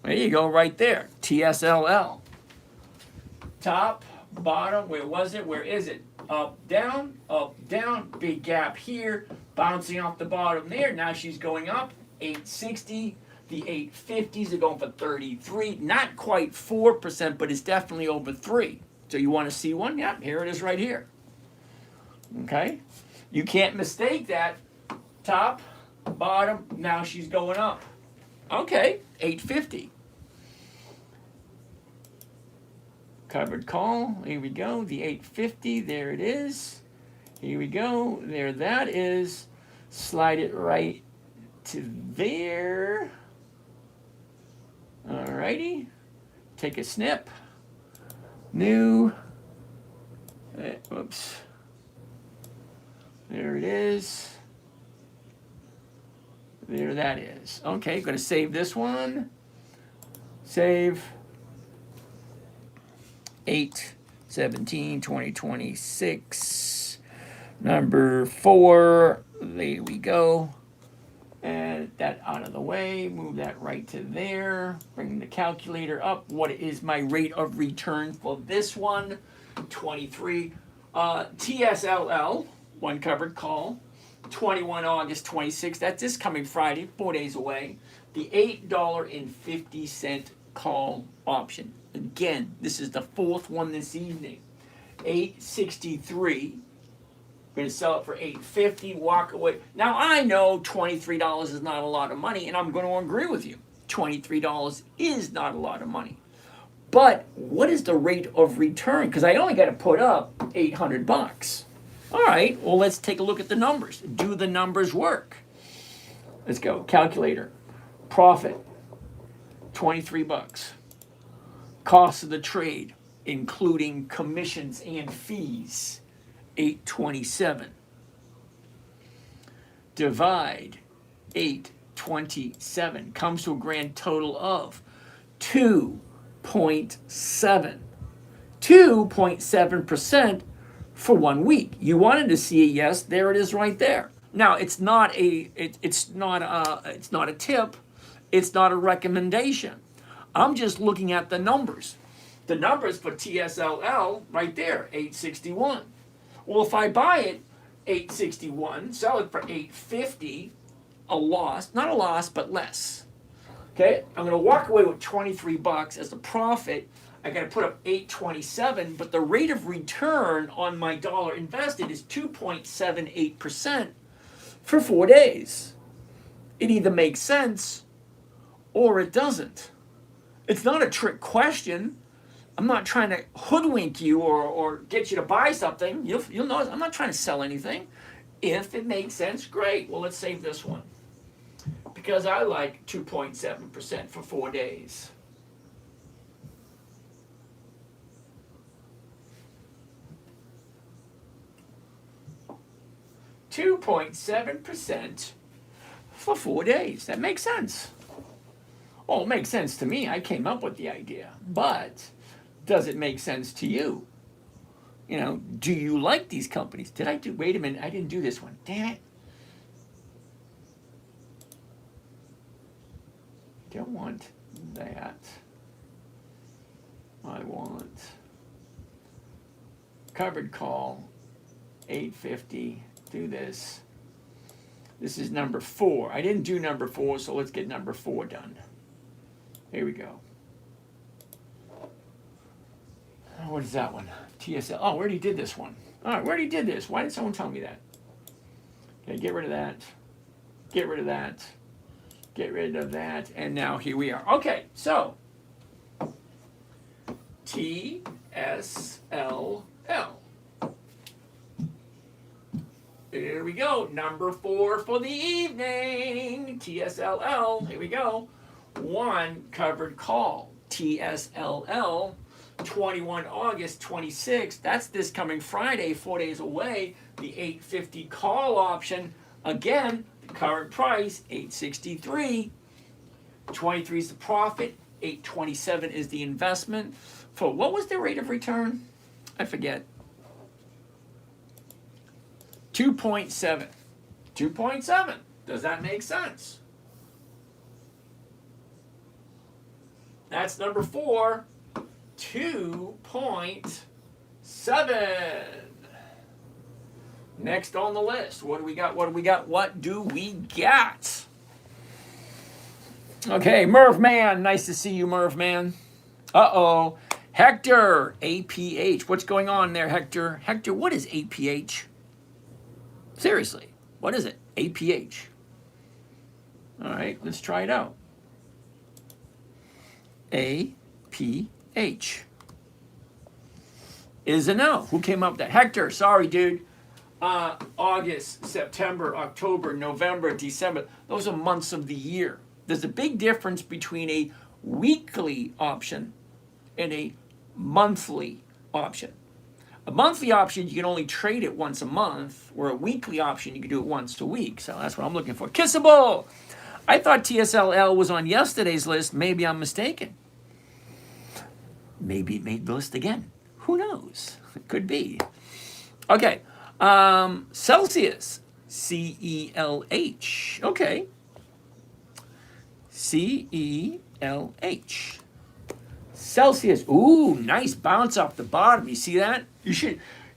There you go, right there. TSLL. Top, bottom, where was it? Where is it? Up, down, big gap here, bouncing off the bottom there. Now she's going up, 860. The 850s are going for 33. Not quite 4%, but it's definitely over 3. So you want to see one? Yeah, here it is right here. Okay? You can't mistake that. Top, bottom, now she's going up. Okay, 850. Covered call, here we go, the 850, there it is. Here we go, there that is. Slide it right to there. Alrighty, take a snip. New, whoops. There it is. There that is. Okay, gonna save this one. Save. 8/17/2026. Number 4. There we go. And that out of the way. Move that right to there. Bring the calculator up. What is my rate of return for this one? 23. TSLL, one covered call. 21 August 26. That's this coming Friday, 4 days away. The $8.50 call option. Again, this is the 4th one this evening. 863. We're going to sell it for 850. Walk away. Now I know $23 is not a lot of money, and I'm going to agree with you. $23 is not a lot of money. But what is the rate of return? Because I only got to put up $800. All right, well, let's take a look at the numbers. Do the numbers work? Let's go. Calculator. Profit, $23. Cost of the trade, including commissions and fees, $827. Divide 827 comes to a grand total of 2.7. 2.7% for 1 week. You wanted to see a yes, there it is right there. Now, it's not a tip, it's not a recommendation. I'm just looking at the numbers. The numbers for TSLL right there, 861. Well, if I buy it 861, sell it for 850, a loss, not a loss, but less. Okay, I'm going to walk away with $23 as a profit. I got to put up 827, but the rate of return on my dollar invested is 2.78% for 4 days. It either makes sense or it doesn't. It's not a trick question. I'm not trying to hoodwink you or get you to buy something. You'll notice I'm not trying to sell anything. If it makes sense, great. Well, let's save this one. Because I like 2.7% for 4 days. $2.7% for 4 days. That makes sense. Well, it makes sense to me. I came up with the idea. But does it make sense to you? You know, do you like these companies? Wait a minute, I didn't do this one. Damn it. Don't want that. I want covered call, 850. do this. This is number 4. I didn't do number 4, so let's get number 4 done. Here we go. What is that one? TSL. Oh, we already did this one. All right, we already did this. Why did someone tell me that? Okay, get rid of that. Get rid of that. Get rid of that. And now here we are. Okay, so TSLL. Here we go. Number 4 for the evening. TSLL. Here we go. 1 covered call. TSLL. 21 August 26. That's this coming Friday, 4 days away. The 850 call option. Again, the current price, 863. 23 is the profit. 827 is the investment. For what was the rate of return? I forget. 2.7. 2.7. Does that make sense? That's number 4. 2.7. Next on the list. What do we got? What do we got? What do we got? Okay, Merv Man. Nice to see you, Merv Man. Uh-oh. Hector, APH. What's going on there, Hector? Hector, what is APH? Seriously, what is it? APH. All right, let's try it out. APH is a no. Who came up with that? Hector, sorry, dude. August, September, October, November, December. Those are months of the year. There's a big difference between a weekly option and a monthly option. A monthly option, you can only trade it once a month, where a weekly option, you can do it once a week. So that's what I'm looking for. Kissable! I thought TSLL was on yesterday's list. Maybe I'm mistaken. Maybe it made the list again. Who knows? It could be. Okay. Celsius. CELH. Okay. CELH. Celsius. Ooh, nice bounce off the bottom. You see that?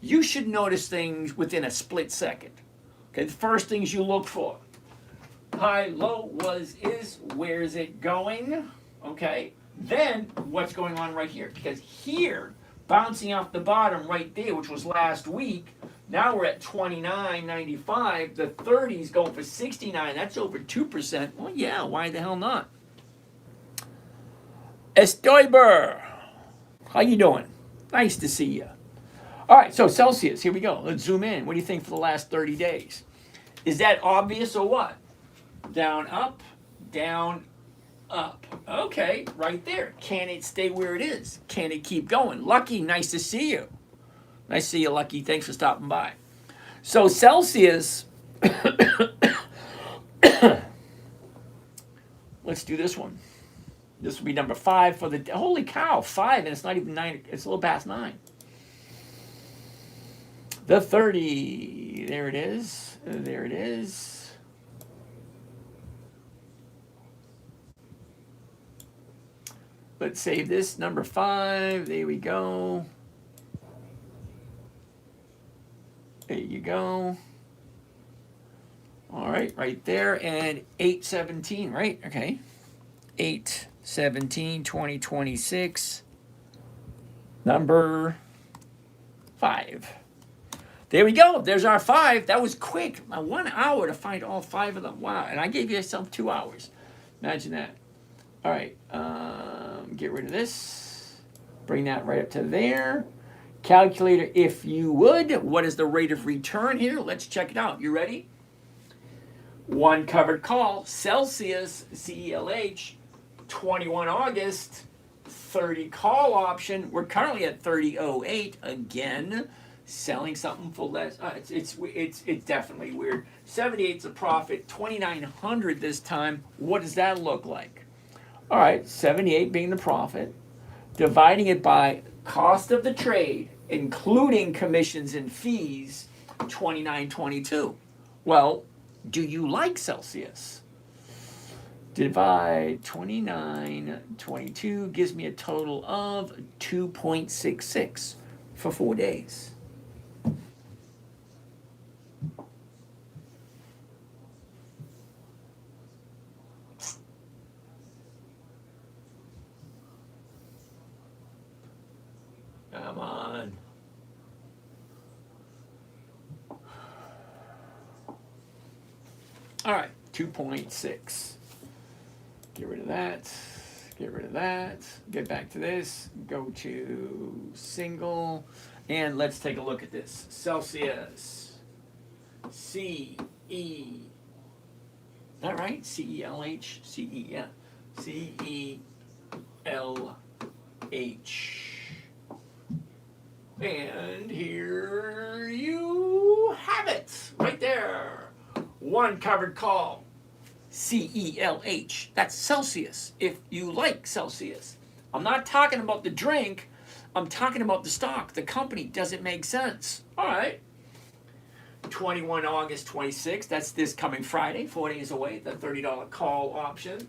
You should notice things within a split second. Okay, the first things you look for. High, low, is, where is it going? Okay. Then what's going on right here? Because here, bouncing off the bottom right there, which was last week, now we're at 29.95. The 30's going for 69. That's over 2%. Well, yeah, why the hell not? Estoiber, how you doing? Nice to see you. All right, so Celsius, here we go. Let's zoom in. What do you think for the last 30 days? Is that obvious or what? Down, up, down, up. Okay, right there. Can it stay where it is? Can it keep going? Lucky, nice to see you. Nice to see you, Lucky. Thanks for stopping by. So Celsius, let's do this one. This will be number 5 for the, holy cow, 5, and it's not even 9, it's a little past 9. The 30, there it is, there it is. Let's save this, number 5, there we go. There you go. All right, right there, and 817, right? Okay. 8/17/2026. Number 5. There we go. There's our 5. That was quick. 1 hour to find all 5 of them. Wow. And I gave yourself 2 hours. Imagine that. All right. Get rid of this. Bring that right up to there. Calculator, if you would. What is the rate of return here? Let's check it out. You ready? 1 covered call. Celsius, CELH, 21 August. 30 call option. We're currently at 30.08 again. Selling something for less. It's definitely weird. 78's a profit. 2,900 this time. What does that look like? All right, 78 being the profit. Dividing it by cost of the trade, including commissions and fees, 29.22. Well, do you like Celsius? Divide 29.22 gives me a total of 2.66 for 4 days. All right, 2.6. Get rid of that. Get rid of that. Get back to this. Go to single. And let's take a look at this. Celsius. C E. Is that right? CELH? CE, yeah. CELH. And here you have it. Right there. One covered call. CELH. That's Celsius, if you like Celsius. I'm not talking about the drink. I'm talking about the stock, the company. Does it make sense? All right. 21 August 26th. That's this coming Friday, 4 days away. The $30 call option.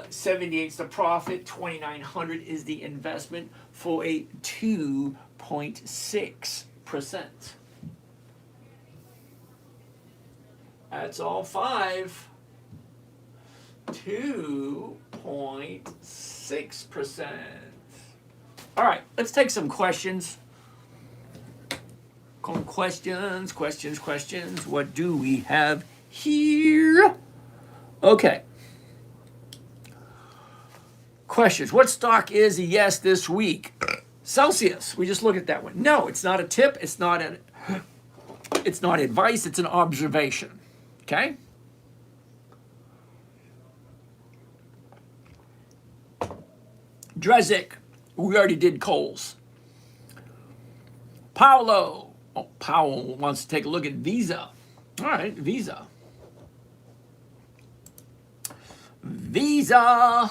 78 is the profit. 2,900 is the investment for a 2.6%. That's all five. 2.6%. All right, let's take some questions. Questions. What do we have here? Okay. Questions. What stock is a yes this week? Celsius. We just looked at that one. No, it's not a tip. It's not advice. It's an observation. Okay? Drezik. We already did Coles. Paolo. Oh, Powell wants to take a look at Visa. All right, Visa. Visa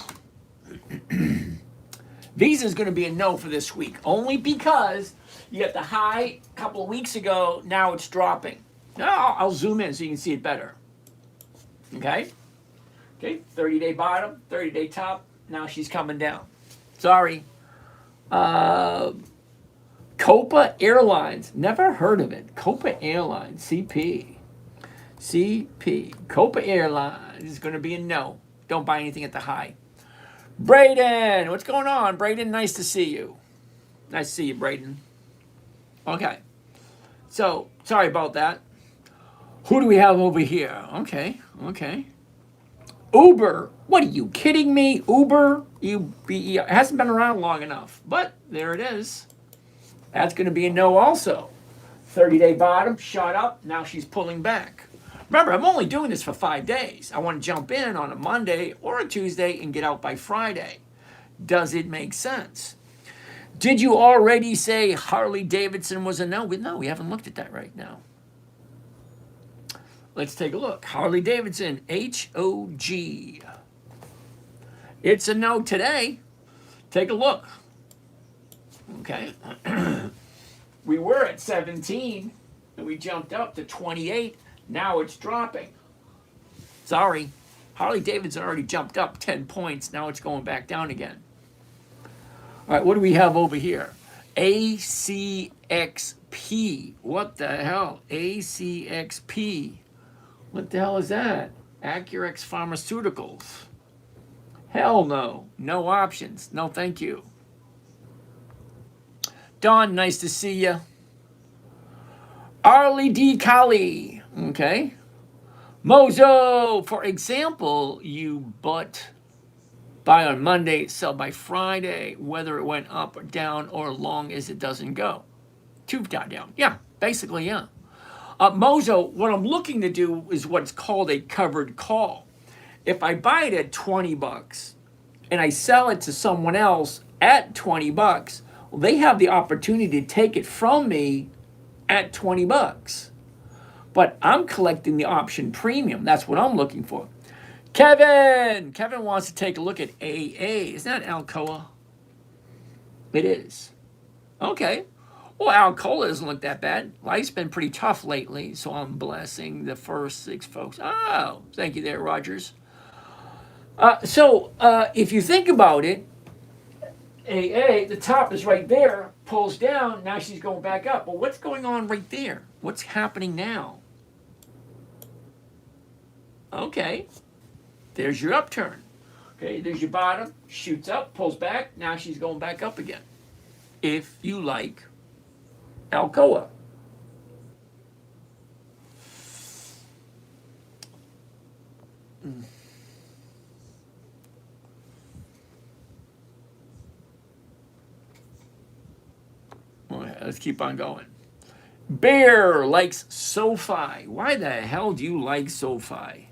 is going to be a no for this week, only because you got the high a couple of weeks ago. Now it's dropping. Now I'll zoom in so you can see it better. Okay, 30-day bottom, 30-day top. Now she's coming down. Sorry. Copa Airlines. Never heard of it. Copa Airlines. CP. Copa Airlines is going to be a no. Don't buy anything at the high. Braden. What's going on, Braden? Nice to see you. Nice to see you, Braden. Okay. So, sorry about that. Who do we have over here? Okay. Uber. What are you kidding me? Uber? It hasn't been around long enough. But there it is. That's going to be a no also. 30-day bottom, shot up. Now she's pulling back. Remember, I'm only doing this for 5 days. I want to jump in on a Monday or a Tuesday and get out by Friday. Does it make sense? Did you already say Harley Davidson was a no? No, we haven't looked at that right now. Let's take a look. Harley Davidson, HOG. It's a no today. Take a look. Okay. We were at 17 and we jumped up to 28. Now it's dropping. Sorry. Harley Davidson already jumped up 10 points. Now it's going back down again. All right, what do we have over here? ACXP. What the hell? ACXP. What the hell is that? Acurex Pharmaceuticals. Hell no. No options. No thank you. Don, nice to see you. Arlie D. Colley. Okay. Mozo, for example, you buy on Monday, sell by Friday, whether it went up or down or long as it doesn't go. Down. Yeah, basically, yeah. Mozo, what I'm looking to do is what's called a covered call. If I buy it at $20 and I sell it to someone else at $20, well, they have the opportunity to take it from me at $20. But I'm collecting the option premium. That's what I'm looking for. Kevin wants to take a look at AA. Isn't that Alcoa? It is. Okay. Well, Alcoa doesn't look that bad. Life's been pretty tough lately, so I'm blessing the first 6 folks. Oh, thank you there, Rogers. So if you think about it, AA, the top is right there, pulls down, now she's going back up. Well, what's going on right there? What's happening now? Okay, there's your upturn. Okay, there's your bottom, shoots up, pulls back, now she's going back up again. If you like Alcoa. Let's keep on going. Bear likes SoFi. Why the hell do you like SoFi?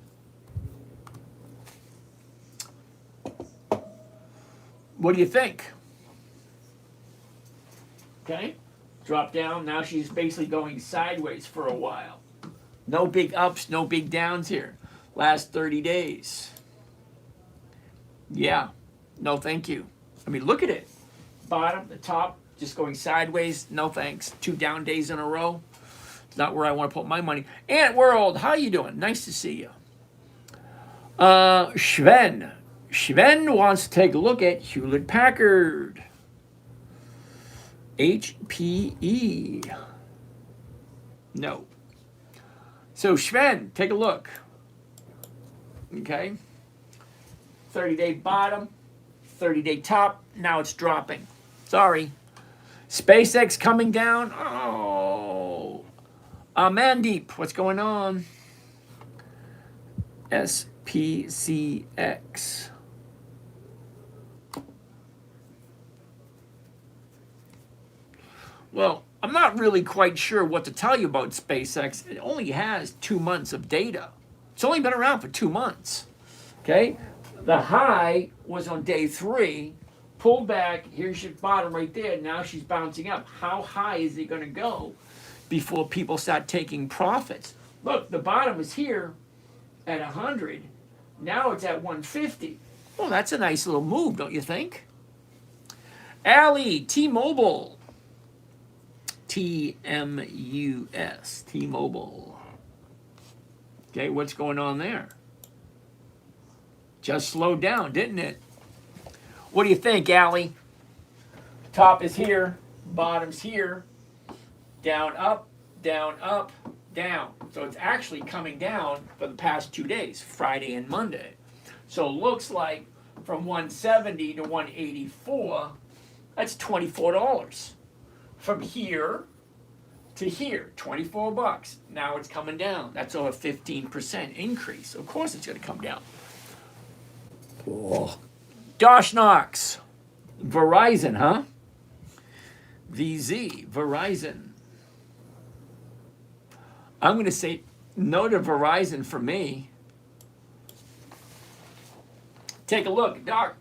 What do you think? Okay, drop down. Now she's basically going sideways for a while. No big ups, no big downs here. Last 30 days. Yeah, no thank you. I mean, look at it. Bottom, the top, just going sideways. No thanks. 2 down days in a row. It's not where I want to put my money. Ant World, how you doing? Nice to see you. Sven. Sven wants to take a look at Hewlett Packard. HPE. No. So Sven, take a look. Okay. 30-day bottom, 30-day top. Now it's dropping. Sorry. SpaceX coming down. Oh. Mandeep, what's going on? SPCX. Well, I'm not really quite sure what to tell you about SpaceX. It only has 2 months of data. It's only been around for 2 months. Okay? The high was on day 3, pulled back. Here's your bottom right there. Now she's bouncing up. How high is it going to go before people start taking profits? Look, the bottom is here at 100. Now it's at 150. Well, that's a nice little move, don't you think? Allie, T-Mobile. TMUS, T-Mobile. Okay, what's going on there? Just slowed down, didn't it? What do you think, Allie? Top is here, bottom's here, down, up, down, up, down. So it's actually coming down for the past 2 days, Friday and Monday. So it looks like from 170 to 184, that's $24. From here to here, 24 bucks. Now it's coming down. That's over 15% increase. Of course it's going to come down. Oh. Josh Knox, Verizon, huh? VZ, Verizon. I'm going to say no to Verizon for me. Take a look, Doc.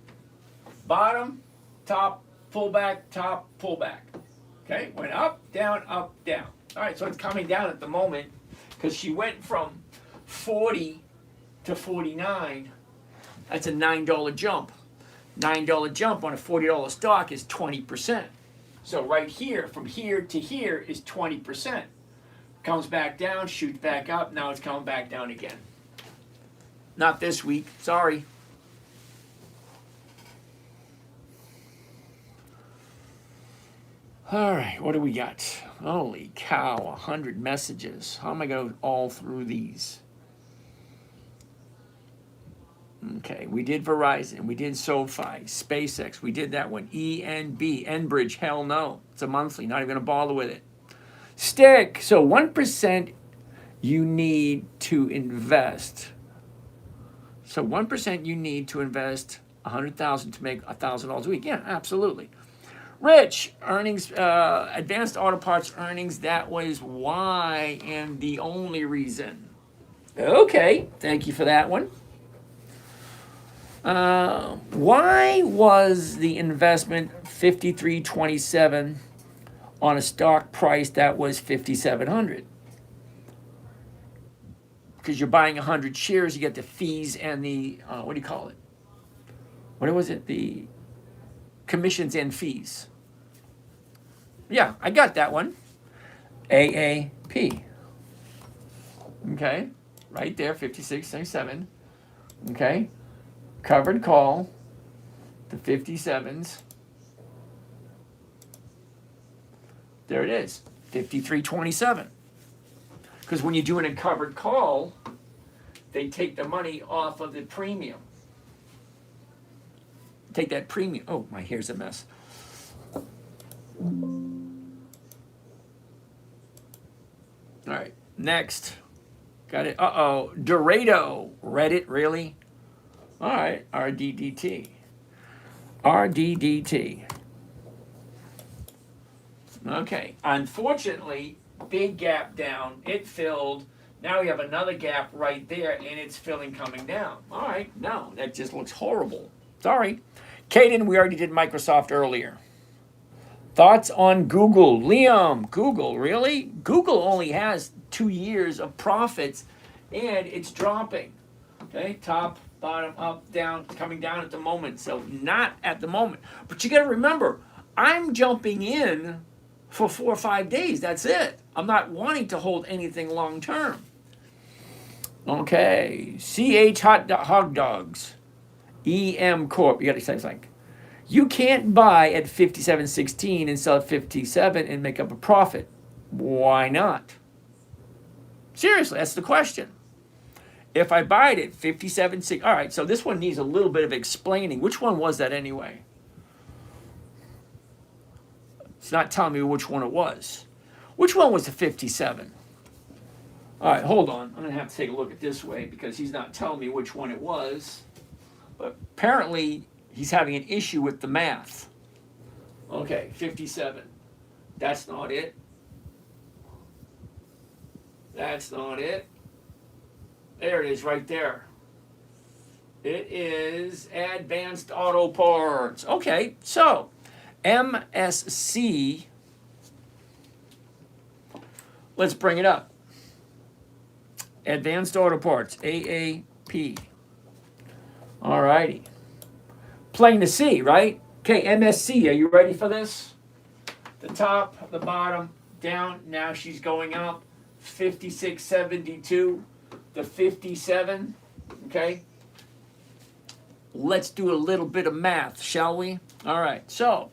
Bottom, top, pullback, top, pullback. Okay, went up, down, up, down. All right, so it's coming down at the moment because she went from 40 to 49. That's a $9 jump. $9 jump on a $40 stock is 20%. So right here, from here to here is 20%. Comes back down, shoots back up, now it's coming back down again. Not this week, sorry. All right, what do we got? Holy cow, 100 messages. How am I going to all through these? Okay, we did Verizon, we did SoFi, SpaceX, we did that one. ENB, Enbridge, hell no. It's a monthly, not even going to bother with it. Stick, so 1% you need to invest. So 1% you need to invest $100,000 to make $1,000 a week. Yeah, absolutely. Rich, earnings, advanced auto parts earnings, that was why and the only reason. Okay, thank you for that one. Why was the investment $53.27 on a stock price that was $5,700? Because you're buying 100 shares, you get the fees and the, what do you call it? What was it? The commissions and fees. Yeah, I got that one. AAP. Okay, right there, 56.77. Okay, covered call, the 57s. There it is, 53.27. Because when you're doing a covered call, they take the money off of the premium. Take that premium. Oh, my hair's a mess. All right, next. Got it. Uh-oh, Dorado. Reddit, really? All right, RDDT. RDDT. Okay. Unfortunately, big gap down. It filled. Now we have another gap right there, and it's filling coming down. All right. No, that just looks horrible. Sorry. Caden, we already did Microsoft earlier. Thoughts on Google? Liam, Google, really? Google only has 2 years of profits, and it's dropping. Okay, top, bottom, up, down, coming down at the moment. So not at the moment. But you got to remember, I'm jumping in for 4 or 5 days. That's it. I'm not wanting to hold anything long term. Okay, CH Hot Dogs, EM Corp. You got to say something. You can't buy at 57.16 and sell at 57 and make up a profit. Why not? Seriously, that's the question. If I buy it at 57.6, all right, so this one needs a little bit of explaining. Which one was that anyway? It's not telling me which one it was. Which one was the 57? All right, hold on. I'm going to have to take a look at this way because he's not telling me which one it was. But apparently, he's having an issue with the math. Okay, 57. That's not it. That's not it. There it is right there. It is Advanced Auto Parts. Okay, so MSC. Let's bring it up. Advanced Auto Parts, AAP. All righty. Playing the C, right? Okay, MSC, are you ready for this? The top, the bottom, down. Now she's going up. 56.72. The 57. Okay. Let's do a little bit of math, shall we? All right. So,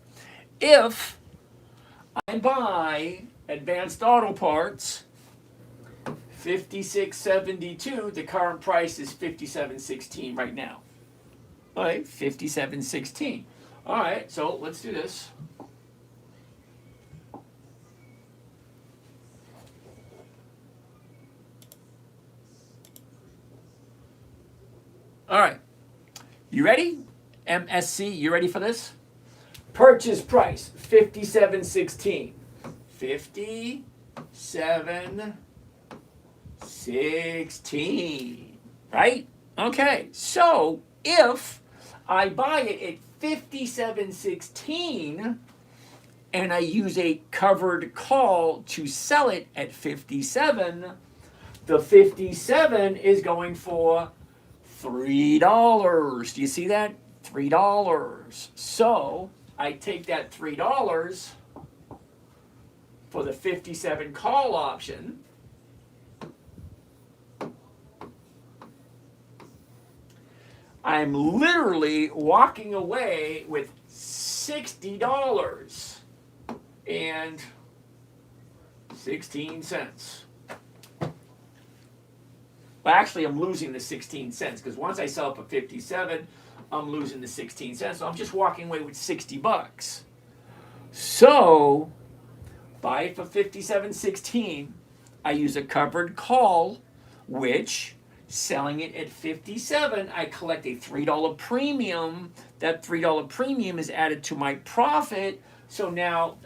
if I buy Advanced Auto Parts, 56.72, the current price is 57.16 right now. All right, 57.16. All right, so let's do this. All right, you ready? MSC, you ready for this? Purchase price, 57.16. 57.16, right? Okay, so if I buy it at 57.16 and I use a covered call to sell it at 57, the 57 is going for $3. Do you see that? $3. So I take that $3 for the 57 call option. I'm literally walking away with $60 and 16 cents. Well, actually, I'm losing the 16 cents because once I sell it for 57, I'm losing the 16 cents. So I'm just walking away with $60. So, buy it for 57.16. I use a covered call, which selling it at 57, I collect a $3 premium. That $3 premium is added to my profit. So now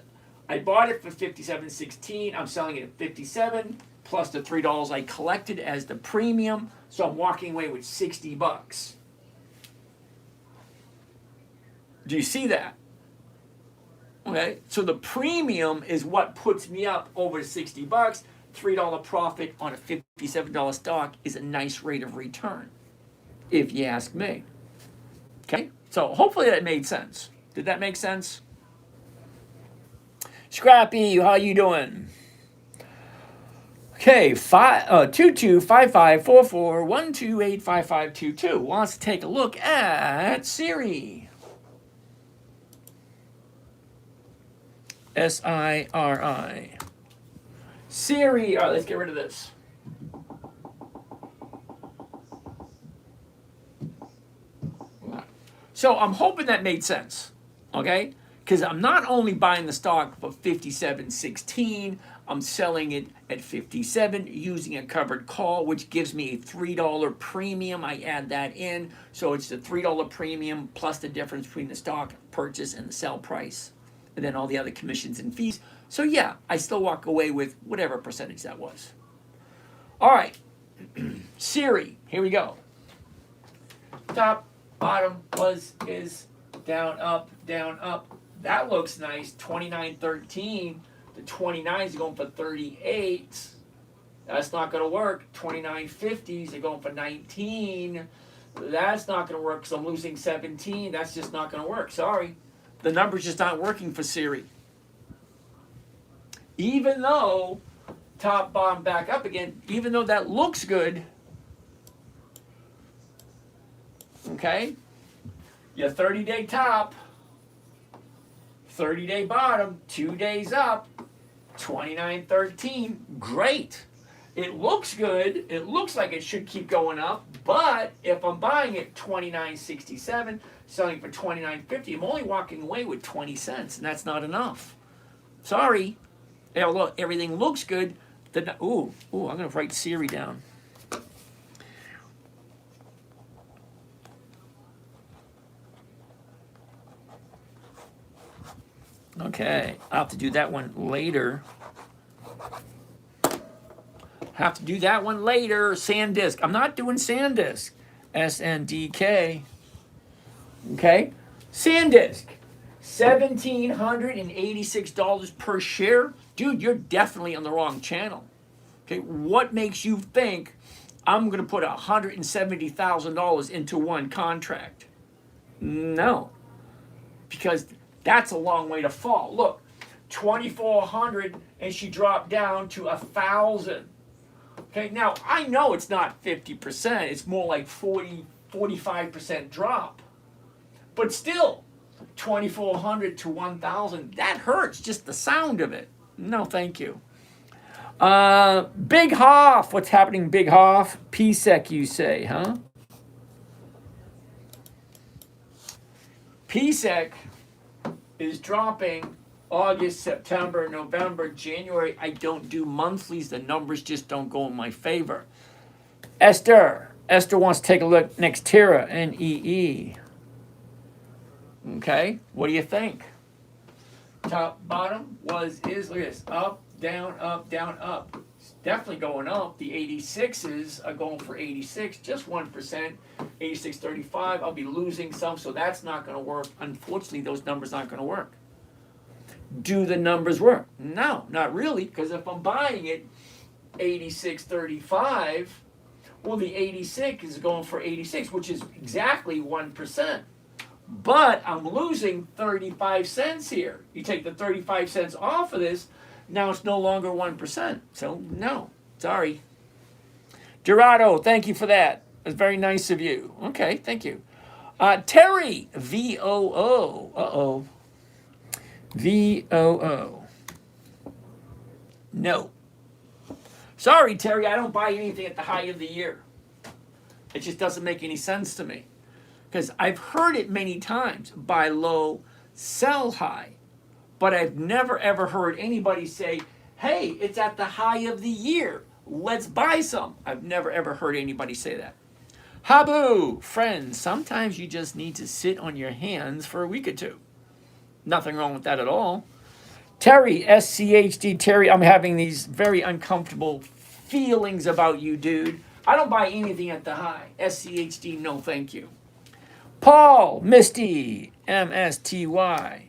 I bought it for 57.16. I'm selling it at 57 plus the $3 I collected as the premium. So I'm walking away with $60. Do you see that? Okay, so the premium is what puts me up over $60. $3 profit on a $57 stock is a nice rate of return, if you ask me. Okay, so hopefully that made sense. Did that make sense? Scrappy, how you doing? Okay, 22554412855522 wants to take a look at Siri. SIRI. Siri. All right, let's get rid of this. So I'm hoping that made sense, okay? Because I'm not only buying the stock for 57.16, I'm selling it at 57 using a covered call, which gives me a $3 premium. I add that in, so it's the $3 premium plus the difference between the stock purchase and the sell price, and then all the other commissions and fees. So yeah, I still walk away with whatever percentage that was. All right, Siri, here we go. Top, bottom, is, down, up, down, up. That looks nice. 29.13. The 29s are going for 38. That's not going to work. 29.50s are going for 19. That's not going to work because I'm losing 17. That's just not going to work. Sorry. The numbers just aren't working for Siri. Even though top, bottom, back up again, even though that looks good, okay, your 30-day top, 30-day bottom, 2 days up, 29.13, great. It looks good. It looks like it should keep going up, but if I'm buying it 29.67, selling for 29.50, I'm only walking away with 20 cents, and that's not enough. Sorry. Although everything looks good, I'm going to write Siri down. Okay, I'll have to do that one later. SanDisk. I'm not doing SanDisk. SNDK. Okay, SanDisk. $1,786 per share. Dude, you're definitely on the wrong channel. Okay, what makes you think I'm going to put $170,000 into one contract? No, because that's a long way to fall. Look, 2,400 and she dropped down to 1,000. Okay, now I know it's not 50%, it's more like 45% drop. But still, 2,400 to 1,000, that hurts, just the sound of it. No, thank you. Big Hoff, what's happening, Big Hoff? PSEC, you say, huh? PSEC is dropping August, September, November, January. I don't do monthlies. The numbers just don't go in my favor. Esther wants to take a look. Nextera, NEE. Okay, what do you think? Top, bottom, is, look at this. Up, down, up, down, up. It's definitely going up. The 86s are going for 86, just 1%. 86.35, I'll be losing some, so that's not going to work. Unfortunately, those numbers aren't going to work. Do the numbers work? No, not really, because if I'm buying it 86.35, well, the 86 is going for 86, which is exactly 1%. But I'm losing 35 cents here. You take the 35 cents off of this, now it's no longer 1%. So, no, sorry. Gerardo, thank you for that. That's very nice of you. Okay, thank you. Terry, VOO. VOO. No. Sorry, Terry, I don't buy anything at the high of the year. It just doesn't make any sense to me. Because I've heard it many times, buy low, sell high. But I've never ever heard anybody say, hey, it's at the high of the year. Let's buy some. I've never ever heard anybody say that. Habu, friends, sometimes you just need to sit on your hands for a week or two. Nothing wrong with that at all. Terry, SCHD, Terry, I'm having these very uncomfortable feelings about you, dude. I don't buy anything at the high. SCHD, no thank you. Paul, Misty, MSTY.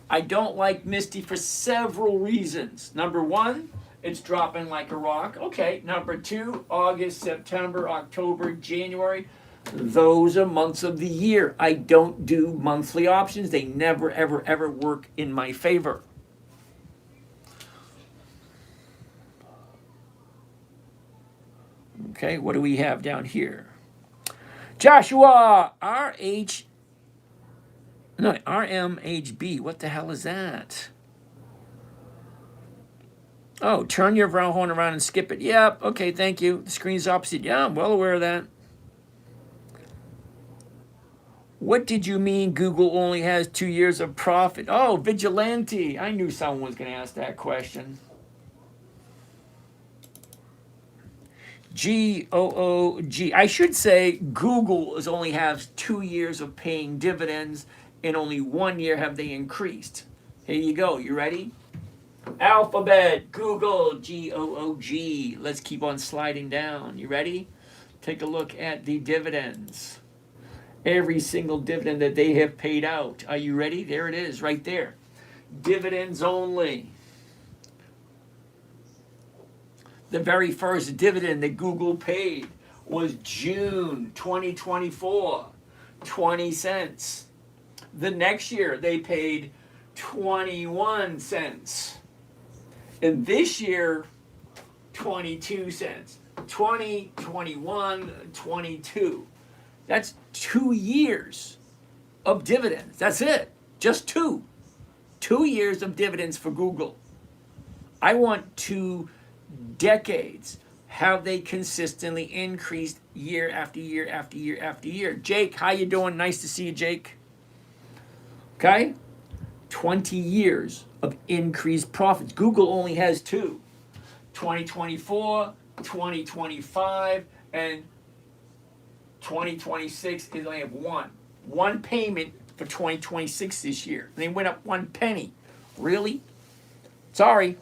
I don't like Misty for several reasons. Number one, it's dropping like a rock. Okay. Number two, August, September, October, January. Those are months of the year. I don't do monthly options. They never, ever, ever work in my favor. Okay, what do we have down here? Joshua, RMHB. What the hell is that? Oh, turn your brown horn around and skip it. Yep, okay, thank you. The screen's opposite. Yeah, I'm well aware of that. What did you mean Google only has 2 years of profit? Oh, vigilante. I knew someone was going to ask that question. GOOG. I should say Google only has 2 years of paying dividends, and only 1 year have they increased. Here you go. You ready? Alphabet, Google, G-O-O-G. Let's keep on sliding down. You ready? Take a look at the dividends. Every single dividend that they have paid out. Are you ready? There it is, right there. Dividends only. The very first dividend that Google paid was June 2024, 20 cents. The next year they paid 21 cents. And this year, 22 cents. 20, 21, 22. That's 2 years of dividends. That's it. Just two. 2 years of dividends for Google. I want 2 decades. Have they consistently increased year after year after year after year? Jake, how you doing? Nice to see you, Jake. Okay? 20 years of increased profits. Google only has 2. 2024, 2025, and 2026 is only have 1. 1 payment for 2026 this year. And they went up 1 penny. Really? Sorry.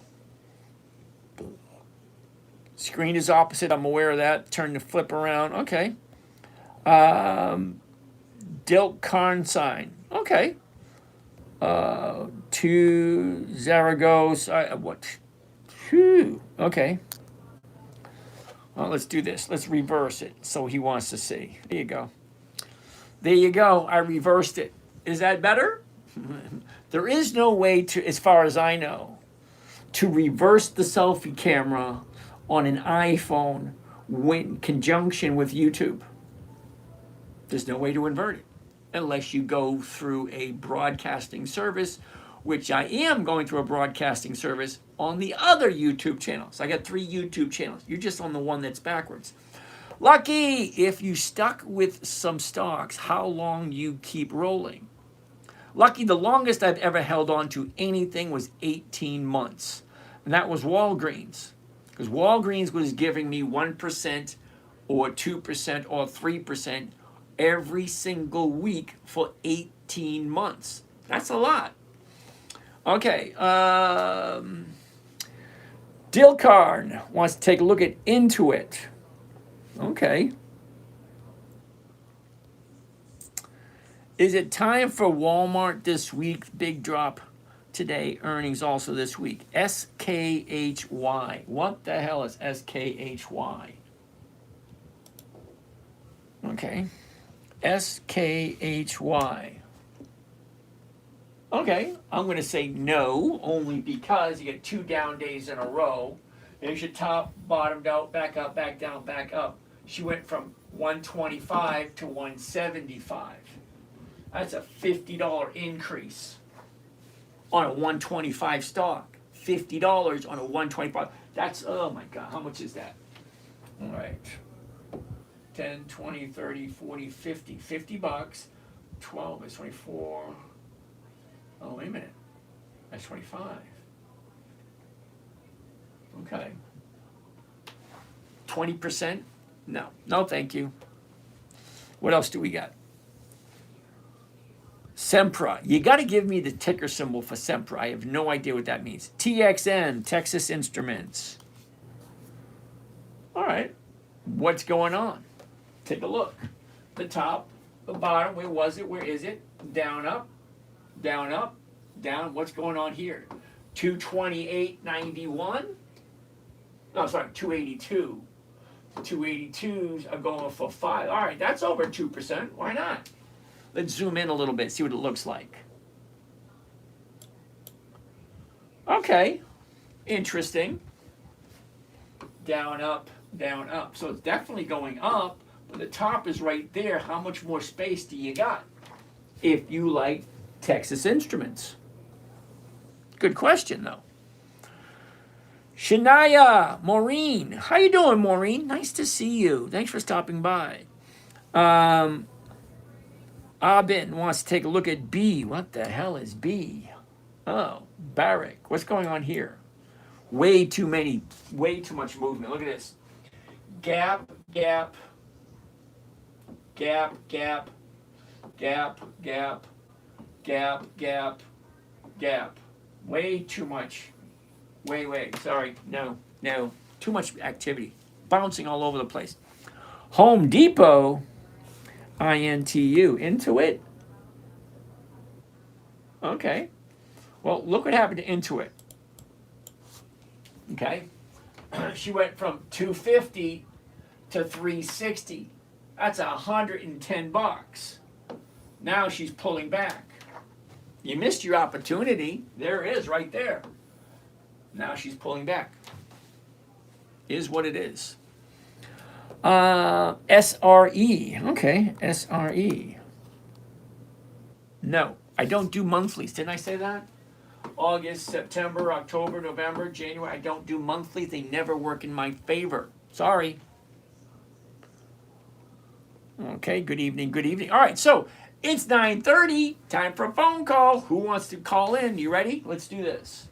Screen is opposite. I'm aware of that. Turn the flip around. Okay. Dilt Karn sign. Okay. To Zaragoza. What? Phew. Okay. Well, let's do this. Let's reverse it so he wants to see. There you go. There you go. I reversed it. Is that better? There is no way to, as far as I know, to reverse the selfie camera on an iPhone in conjunction with YouTube. There's no way to invert it unless you go through a broadcasting service, which I am going through a broadcasting service on the other YouTube channels. I got 3 YouTube channels. You're just on the one that's backwards. Lucky, if you stuck with some stocks, how long you keep rolling? Lucky, the longest I've ever held on to anything was 18 months. And that was Walgreens. Because Walgreens was giving me 1% or 2% or 3% every single week for 18 months. That's a lot. Okay. Dilkarn wants to take a look at Intuit. Okay. Is it time for Walmart this week? Big drop today. Earnings also this week. SKHY. What the hell is SKHY? Okay. SKHY. Okay, I'm going to say no, only because you get 2 down days in a row. There's your top, bottomed out, back up, back down, back up. She went from 125 to 175. That's a $50 increase on a 125 stock. $50 on a 125. That's, oh my God, how much is that? All right. 10, 20, 30, 40, 50. $50. 12 is 24. Oh, wait a minute. That's 25. Okay. 20%? No. No, thank you. What else do we got? Sempra. You got to give me the ticker symbol for Sempra. I have no idea what that means. TXN, Texas Instruments. All right. What's going on? Take a look. The top, the bottom, where was it? Where is it? Down, up, down, up, down. What's going on here? 228.91? No, sorry, 282. 282s are going for 5. All right, that's over 2%. Why not? Let's zoom in a little bit, see what it looks like. Okay, interesting. Down, up, down, up. So it's definitely going up, but the top is right there. How much more space do you got if you like Texas Instruments? Good question, though. Shania, Maureen. How you doing, Maureen? Nice to see you. Thanks for stopping by. Abin wants to take a look at B. What the hell is B? Oh, Barrick. What's going on here? Way too much movement. Look at this. Gap, gap, gap, gap, gap, gap, gap, gap, gap. Way too much. Sorry. No. Too much activity. Bouncing all over the place. Home Depot, INTU. Intuit? Okay. Well, look what happened to Intuit. Okay. She went from 250 to 360. That's $110. Now she's pulling back. You missed your opportunity. There it is, right there. Now she's pulling back. Is what it is. SRE. Okay, SRE. No, I don't do monthlies. Didn't I say that? August, September, October, November, January. I don't do monthlies. They never work in my favor. Sorry. Okay, good evening. All right, so it's 9:30. Time for a phone call. Who wants to call in? You ready? Let's do this.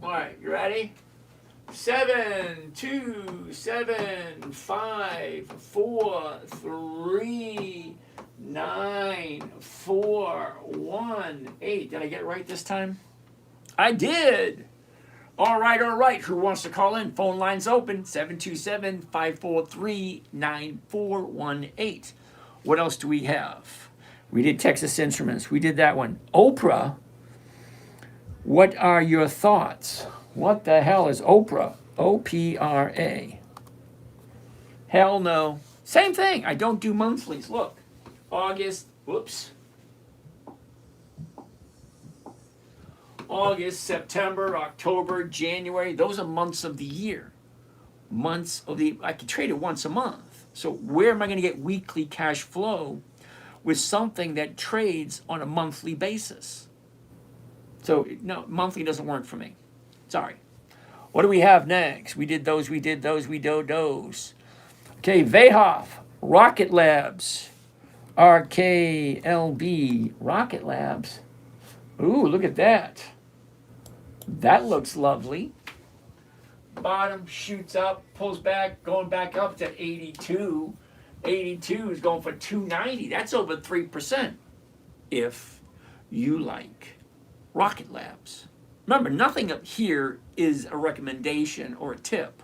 All right, you ready? 7, 2, 7, 5, 4, 3, 9, 4, 1, 8. Did I get it right this time? I did. All right. Who wants to call in? Phone lines open. 727-543-9418. What else do we have? We did Texas Instruments. We did that one. Oprah. What are your thoughts? What the hell is Oprah? OPRA. Hell no. Same thing. I don't do monthlies. Look. August, September, October, January. Those are months of the year. I can trade it once a month. So where am I going to get weekly cash flow with something that trades on a monthly basis? So no, monthly doesn't work for me. Sorry. What do we have next? We did those. Okay, Vehoff, Rocket Labs. RKLB, Rocket Labs. Ooh, look at that. That looks lovely. Bottom shoots up, pulls back, going back up to 82. 82 is going for 290. That's over 3%. If you like Rocket Labs. Remember, nothing up here is a recommendation or a tip.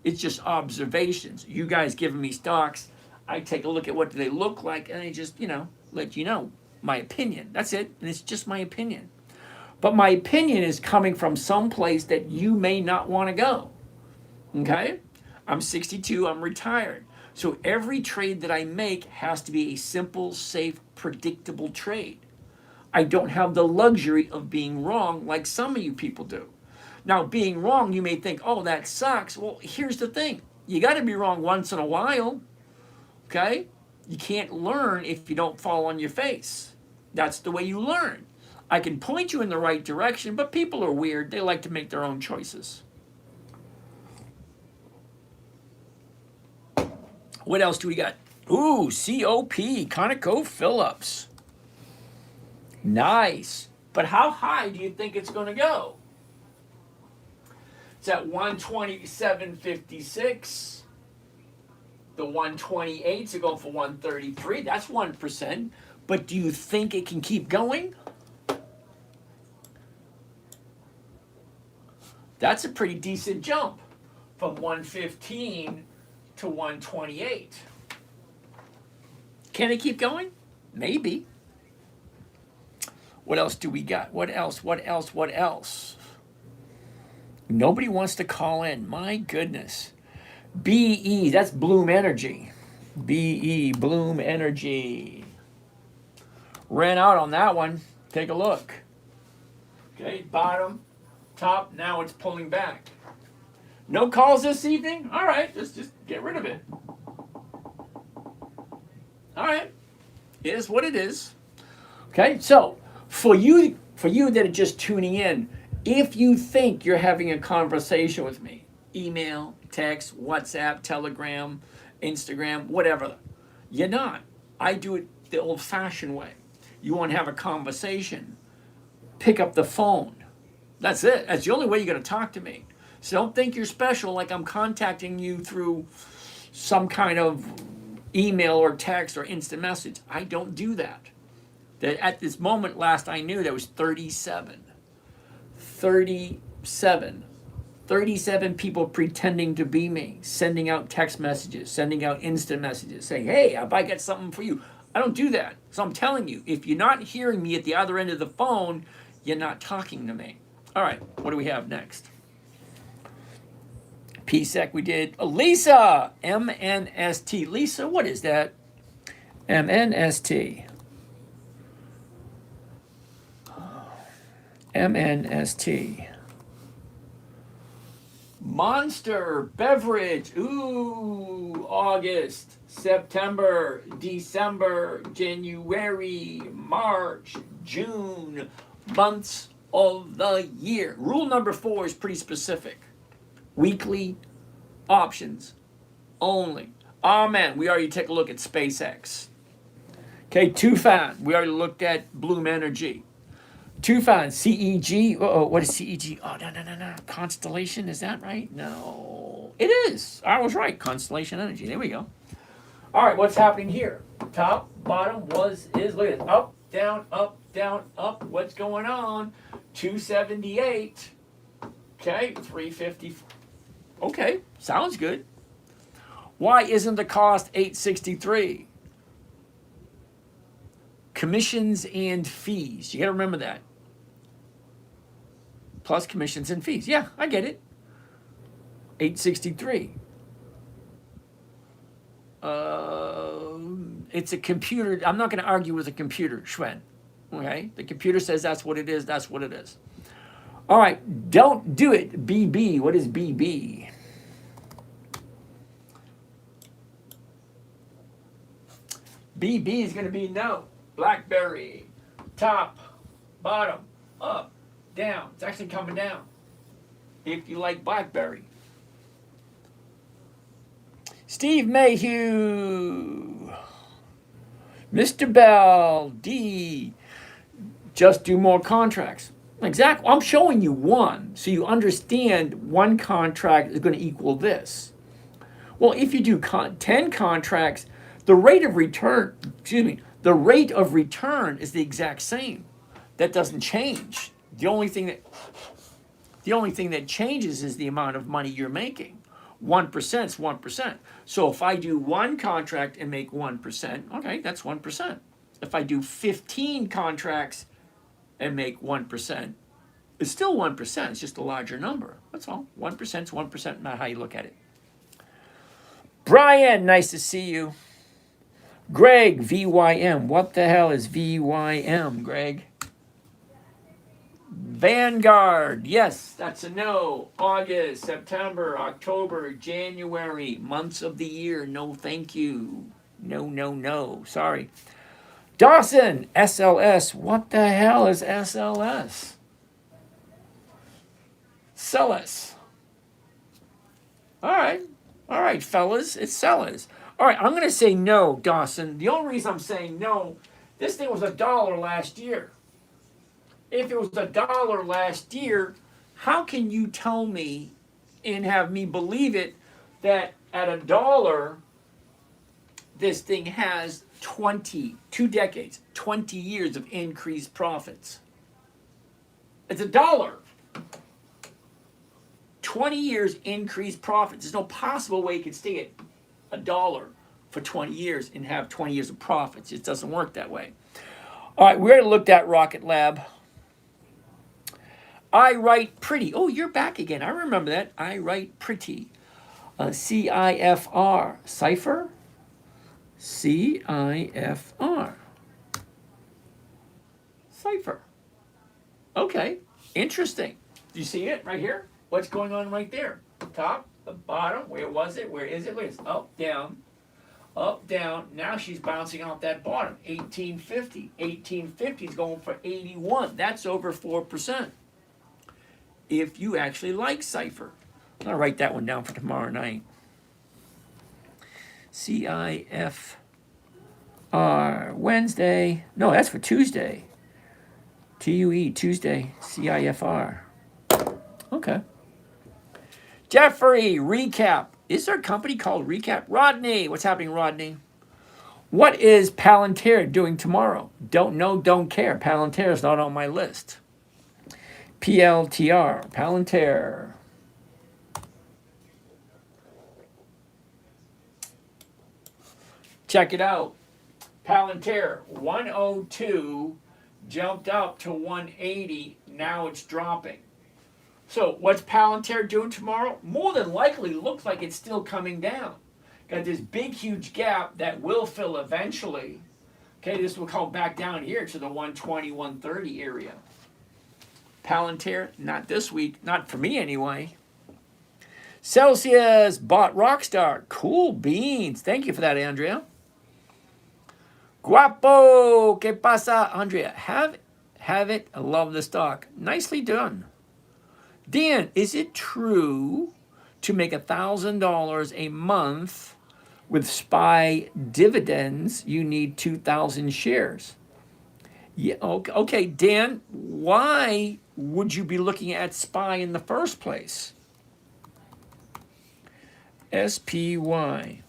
It's just observations. You guys giving me stocks. I take a look at what do they look like, and I just, let you know my opinion. That's it, and it's just my opinion. But my opinion is coming from some place that you may not want to go. Okay? I'm 62, I'm retired. So every trade that I make has to be a simple, safe, predictable trade. I don't have the luxury of being wrong like some of you people do. Now, being wrong, you may think, oh, that sucks. Well, here's the thing. You got to be wrong once in a while. Okay? You can't learn if you don't fall on your face. That's the way you learn. I can point you in the right direction, but people are weird. They like to make their own choices. What else do we got? Ooh, COP, ConocoPhillips. Nice. But how high do you think it's going to go? It's at 127.56. The 128s are going for 133. That's 1%. But do you think it can keep going? That's a pretty decent jump from 115 to 128. Can it keep going? Maybe. What else do we got? What else? Nobody wants to call in. My goodness. BE, that's Bloom Energy. BE, Bloom Energy. Ran out on that one. Take a look. Okay, bottom, top, now it's pulling back. No calls this evening? All right, let's just get rid of it. All right, it is what it is. Okay, so for you that are just tuning in, if you think you're having a conversation with me, email, text, WhatsApp, Telegram, Instagram, whatever, you're not. I do it the old-fashioned way. You want to have a conversation, pick up the phone. That's it. That's the only way you're going to talk to me. So don't think you're special like I'm contacting you through some kind of email or text or instant message. I don't do that. That at this moment, last I knew, there was 37. 37. 37 people pretending to be me, sending out text messages, sending out instant messages, saying, hey, if I get something for you. I don't do that. So I'm telling you, if you're not hearing me at the other end of the phone, you're not talking to me. All right, what do we have next? PSEC we did. Lisa, MNST. Lisa, what is that? MNST. MNST. Monster beverage. Ooh, August, September, December, January, March, June, months of the year. Rule number 4 is pretty specific. Weekly options only. Amen. We already took a look at SpaceX. Okay, Tufan. We already looked at Bloom Energy. Tufan, CEG. What is CEG? Oh, no. Constellation, is that right? No. It is. I was right. Constellation Energy. There we go. All right, what's happening here? Top, bottom, is, look at it. Up, down, up. What's going on? 278. Okay, 350. Okay, sounds good. Why isn't the cost 863? Commissions and fees. You got to remember that. Plus commissions and fees. Yeah, I get it. 863. It's a computer. I'm not going to argue with a computer, Schwen. Okay? The computer says that's what it is. That's what it is. All right. Don't do it. BB. What is BB? BB is going to be no. BlackBerry. Top, bottom, up, down. It's actually coming down. If you like BlackBerry. Steve Mayhew. Mr. Bell. D. Just do more contracts. Exactly. I'm showing you one, so you understand one contract is going to equal this. Well, if you do 10 contracts, the rate of return is the exact same. That doesn't change. The only thing that changes is the amount of money you're making. 1% is 1%. So if I do one contract and make 1%, okay, that's 1%. If I do 15 contracts and make 1%, it's still 1%. It's just a larger number. That's all. 1% is 1%, not how you look at it. Brian, nice to see you. Greg, VYM. What the hell is VYM, Greg? Vanguard. Yes, that's a no. August, September, October, January. Months of the year. No, thank you. No. Sorry. Dawson, SLS. What the hell is SLS? Sellers. All right, fellas. It's sellers. All right, I'm going to say no, Dawson. The only reason I'm saying no, this thing was $1 last year. If it was $1 last year, how can you tell me and have me believe it that at $1, this thing has 2 decades, 20 years of increased profits? It's $1. 20 years increased profits. There's no possible way you could stay at $1 for 20 years and have 20 years of profits. It doesn't work that way. All right, we already looked at Rocket Lab. I Write Pretty. Oh, you're back again. I remember that. I Write Pretty. CIFR. Cipher? CIFR. Cipher. Okay, interesting. Do you see it right here? What's going on right there? Top, the bottom, where was it? Where is it? Look, it's up, down. Now she's bouncing off that bottom. 1850. 1850 is going for 81. That's over 4%. If you actually like Cipher. I'll write that one down for tomorrow night. CIFR. Wednesday. No, that's for Tuesday. TUE, Tuesday. CIFR. Okay. Jeffrey, Recap. Is there a company called Recap? Rodney, what's happening, Rodney? What is Palantir doing tomorrow? Don't know, don't care. Palantir is not on my list. PLTR, Palantir. Check it out. Palantir, 102, jumped up to 180. Now it's dropping. So what's Palantir doing tomorrow? More than likely looks like it's still coming down. Got this big, huge gap that will fill eventually. Okay, this will come back down here to the 120, 130 area. Palantir, not this week, not for me anyway. Celsius bought Rockstar. Cool beans. Thank you for that, Andrea. Guapo, ¿qué pasa, Andrea? Have it. I love the stock. Nicely done. Dan, is it true to make $1,000 a month with SPY dividends? You need 2,000 shares. Yeah. Okay, Dan. Why would you be looking at SPY in the first place? SPY.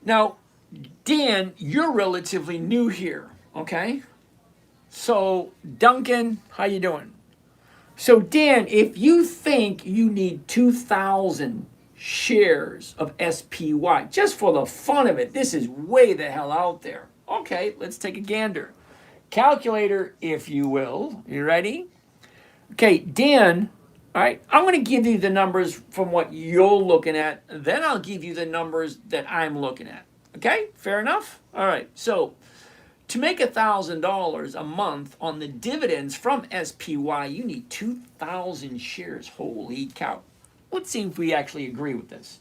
Now, Dan, you're relatively new here, okay? So, Duncan, how you doing? So, Dan, if you think you need 2,000 shares of SPY, just for the fun of it, this is way the hell out there. Okay, let's take a gander. Calculator, if you will. You ready? Okay, Dan, all right, I'm going to give you the numbers from what you're looking at. Then I'll give you the numbers that I'm looking at. Okay, fair enough? All right, so to make $1,000 a month on the dividends from SPY, you need 2,000 shares. Holy cow. Let's see if we actually agree with this.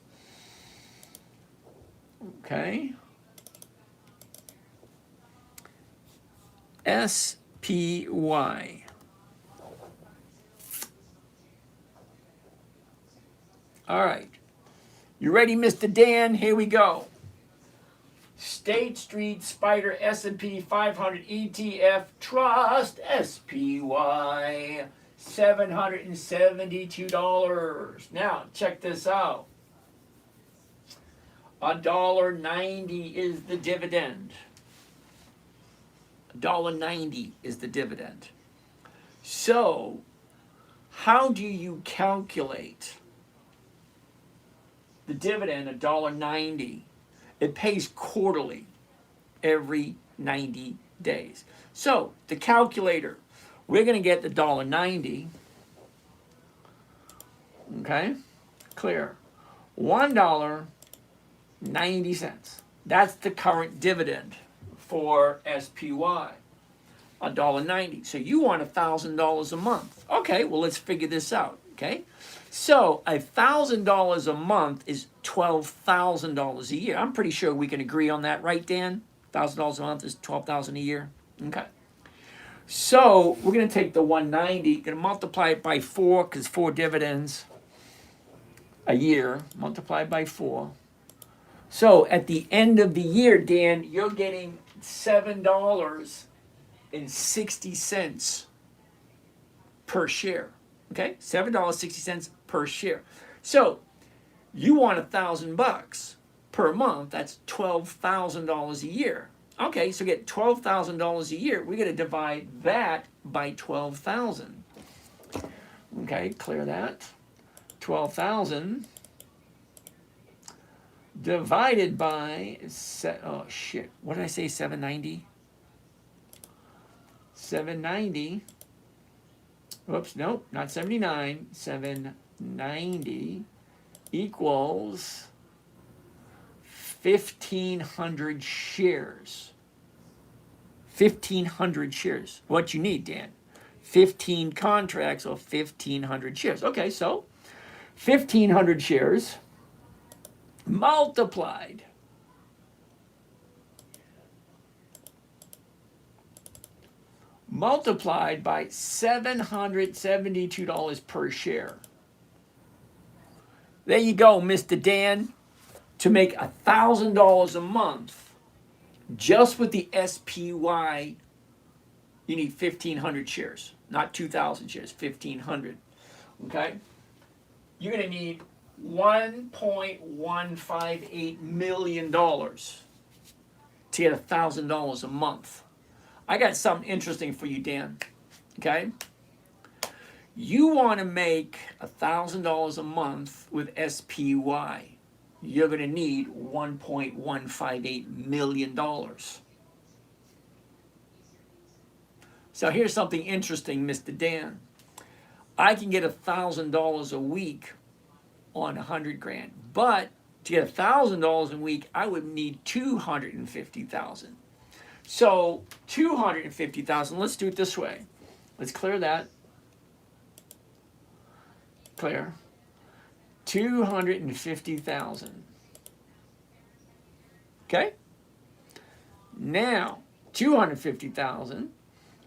Okay. SPY. All right. You ready, Mr. Dan? Here we go. State Street Spider S&P 500 ETF Trust SPY $772. Now check this out. $1.90 is the dividend. $1.90 is the dividend. So how do you calculate the dividend? $1.90. It pays quarterly, every 90 days. So the calculator, we're going to get the $1.90. Okay, clear. $1.90. That's the current dividend for SPY. $1.90. So you want $1,000 a month. Okay, well, let's figure this out. Okay, so $1,000 a month is $12,000 a year. I'm pretty sure we can agree on that, right, Dan? $1,000 a month is $12,000 a year. Okay. So we're going to take the 190, going to multiply it by 4 because 4 dividends a year, multiplied by 4. So at the end of the year, Dan, you're getting $7.60 per share. Okay, $7.60 per share. So you want $1,000 per month. That's $12,000 a year. Okay, so get $12,000 a year. We're going to divide that by 12,000. Okay, clear that. 12,000 divided by, oh shit, what did I say, 790? 790, oops, nope, not 79, 790 equals 1,500 shares. 1,500 shares. What you need, Dan? 15 contracts or 1,500 shares. Okay, so 1,500 shares multiplied by $772 per share. There you go, Mr. Dan. To make $1,000 a month, just with the SPY, you need 1,500 shares. not 2,000 shares, 1,500. Okay? You're going to need $1.158 million to get $1,000 a month. I got something interesting for you, Dan. Okay? You want to make $1,000 a month with SPY. You're going to need $1.158 million. So here's something interesting, Mr. Dan. I can get $1,000 a week on 100 grand, but to get $1,000 a week, I would need 250,000. So 250,000. Let's do it this way. Let's clear that. Clear. 250,000. Okay? Now, 250,000,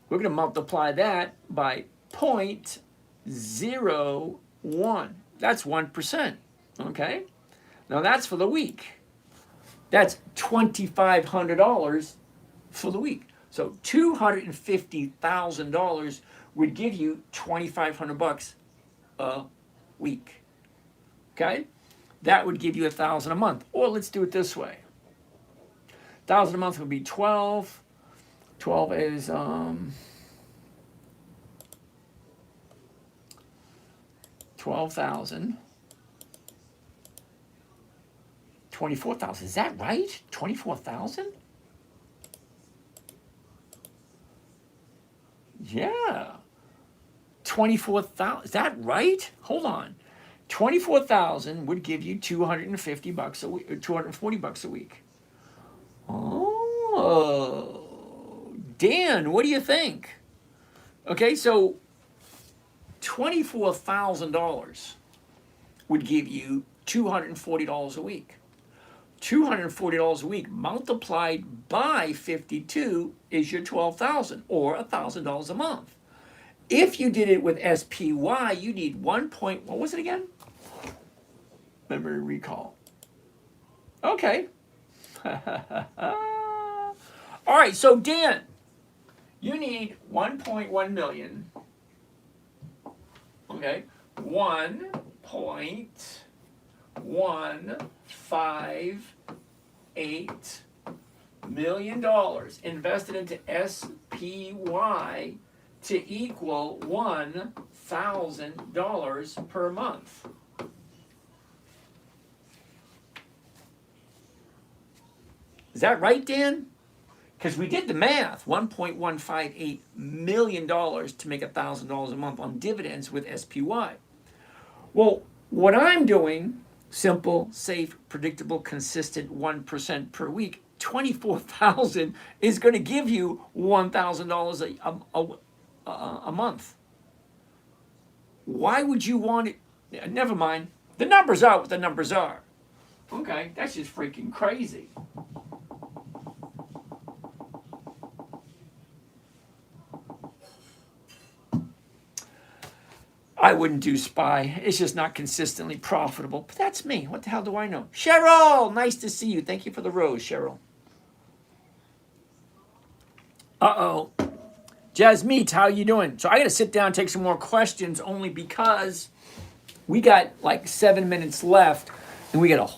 we're going to multiply that by 0.01. That's 1%. Okay? Now, that's for the week. That's $2,500 for the week. So $250,000 would give you $2,500 a week. Okay? That would give you $1,000 a month. Or let's do it this way. 1,000 a month would be 12. 12 is 12,000. 24,000. Is that right? 24,000? Yeah. 24,000. Is that right? Hold on. 24,000 would give you $250 a week, or $240 a week. Oh, Dan, what do you think? Okay, so $24,000 would give you $240 a week. $240 a week multiplied by 52 is your $12,000 or $1,000 a month. If you did it with SPY, you need what was it again? Remember to recall. Okay. All right, so Dan, you need 1.1 million. Okay, $1.158 million invested into SPY to equal $1,000 per month. Is that right, Dan? Because we did the math, $1.158 million to make $1,000 a month on dividends with SPY. Well, what I'm doing, simple, safe, predictable, consistent, 1% per week, 24,000 is going to give you $1,000 a month. Why would you want it? Never mind. The numbers are what the numbers are. Okay, that's just freaking crazy. I wouldn't do SPY. It's just not consistently profitable. But that's me. What the hell do I know? Cheryl, nice to see you. Thank you for the rose, Cheryl. Uh-oh. Jasmeet, how you doing? So I got to sit down and take some more questions only because we got like 7 minutes left and we got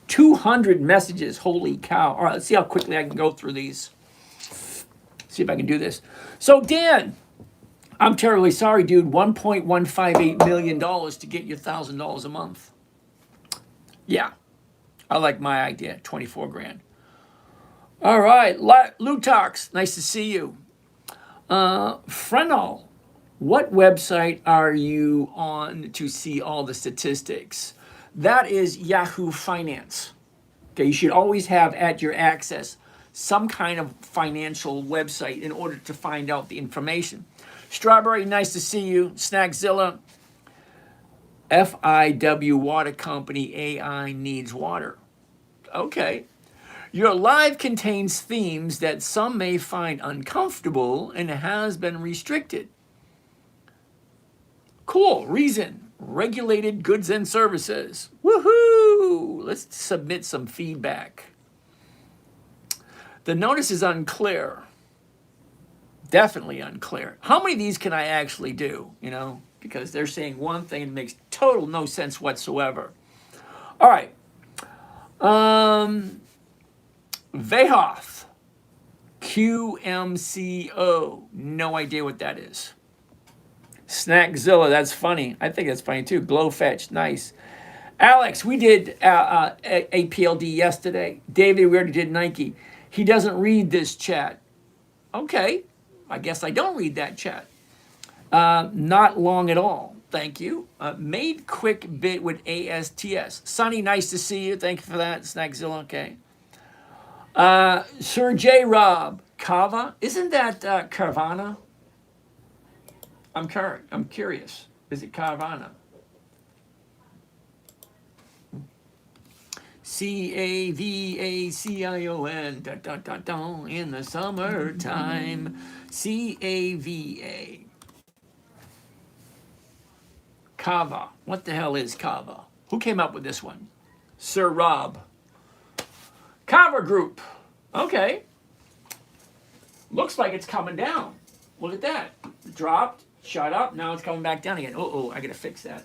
200 messages. Holy cow. All right, let's see how quickly I can go through these. See if I can do this. So Dan, I'm terribly sorry, dude. $1.158 million to get you $1,000 a month. Yeah, I like my idea. 24 grand. All right, Lutox, nice to see you. Frenol, what website are you on to see all the statistics? That is Yahoo Finance. Okay, you should always have at your access some kind of financial website in order to find out the information. Strawberry, nice to see you. Snackzilla, FIW Water Company, AI needs water. Okay. Your live contains themes that some may find uncomfortable and has been restricted. Cool. Reason, regulated goods and services. Woohoo! Let's submit some feedback. The notice is unclear. Definitely unclear. How many of these can I actually do? You know, because they're saying one thing and it makes total no sense whatsoever. All right. Vehoff. QMCO. No idea what that is. Snackzilla. That's funny. I think that's funny too. Glowfetch. Nice. Alex, we did APLD yesterday. David, we already did Nike. He doesn't read this chat. Okay. I guess I don't read that chat. Not long at all. Thank you. Made quick bit with ASTS. Sonny, nice to see you. Thank you for that. Snackzilla, okay. Sir J. Rob. Kava? Isn't that Carvana? I'm curious. Is it Carvana? CAVACION. Da, da, da, da, in the summertime. CAVA. Kava. What the hell is Kava? Who came up with this one? Sir Rob. Kava Group. Okay. Looks like it's coming down. Look at that. It dropped, shot up, now it's coming back down again. Oh, I gotta fix that.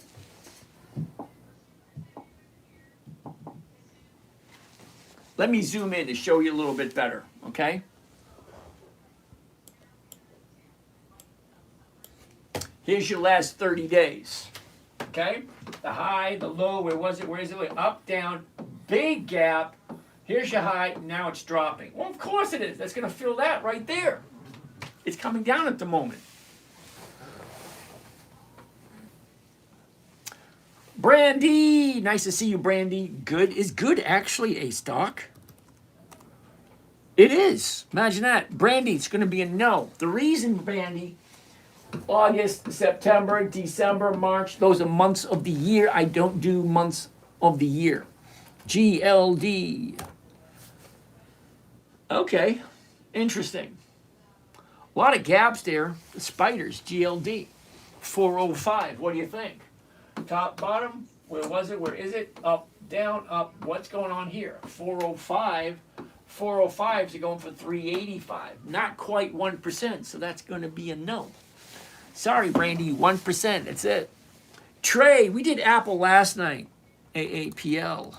Let me zoom in to show you a little bit better, okay? Here's your last 30 days, okay? The high, the low, where was it? Where is it? Up, down, big gap. Here's your high, now it's dropping. Well, of course it is. That's gonna fill that right there. It's coming down at the moment. Brandy, nice to see you, Brandy. Good. Is good actually a stock? It is. Imagine that. Brandy, it's going to be a no. The reason, Brandy, August, September, December, March, those are months of the year. I don't do months of the year. GLD. Okay, interesting. A lot of gaps there. The spiders, GLD. 405, what do you think? Top, bottom, where was it? Where is it? Up, down, up. What's going on here? 405. 405s are going for 385. Not quite 1%, so that's going to be a no. Sorry, Brandy, 1%. That's it. Trey, we did Apple last night. AAPL.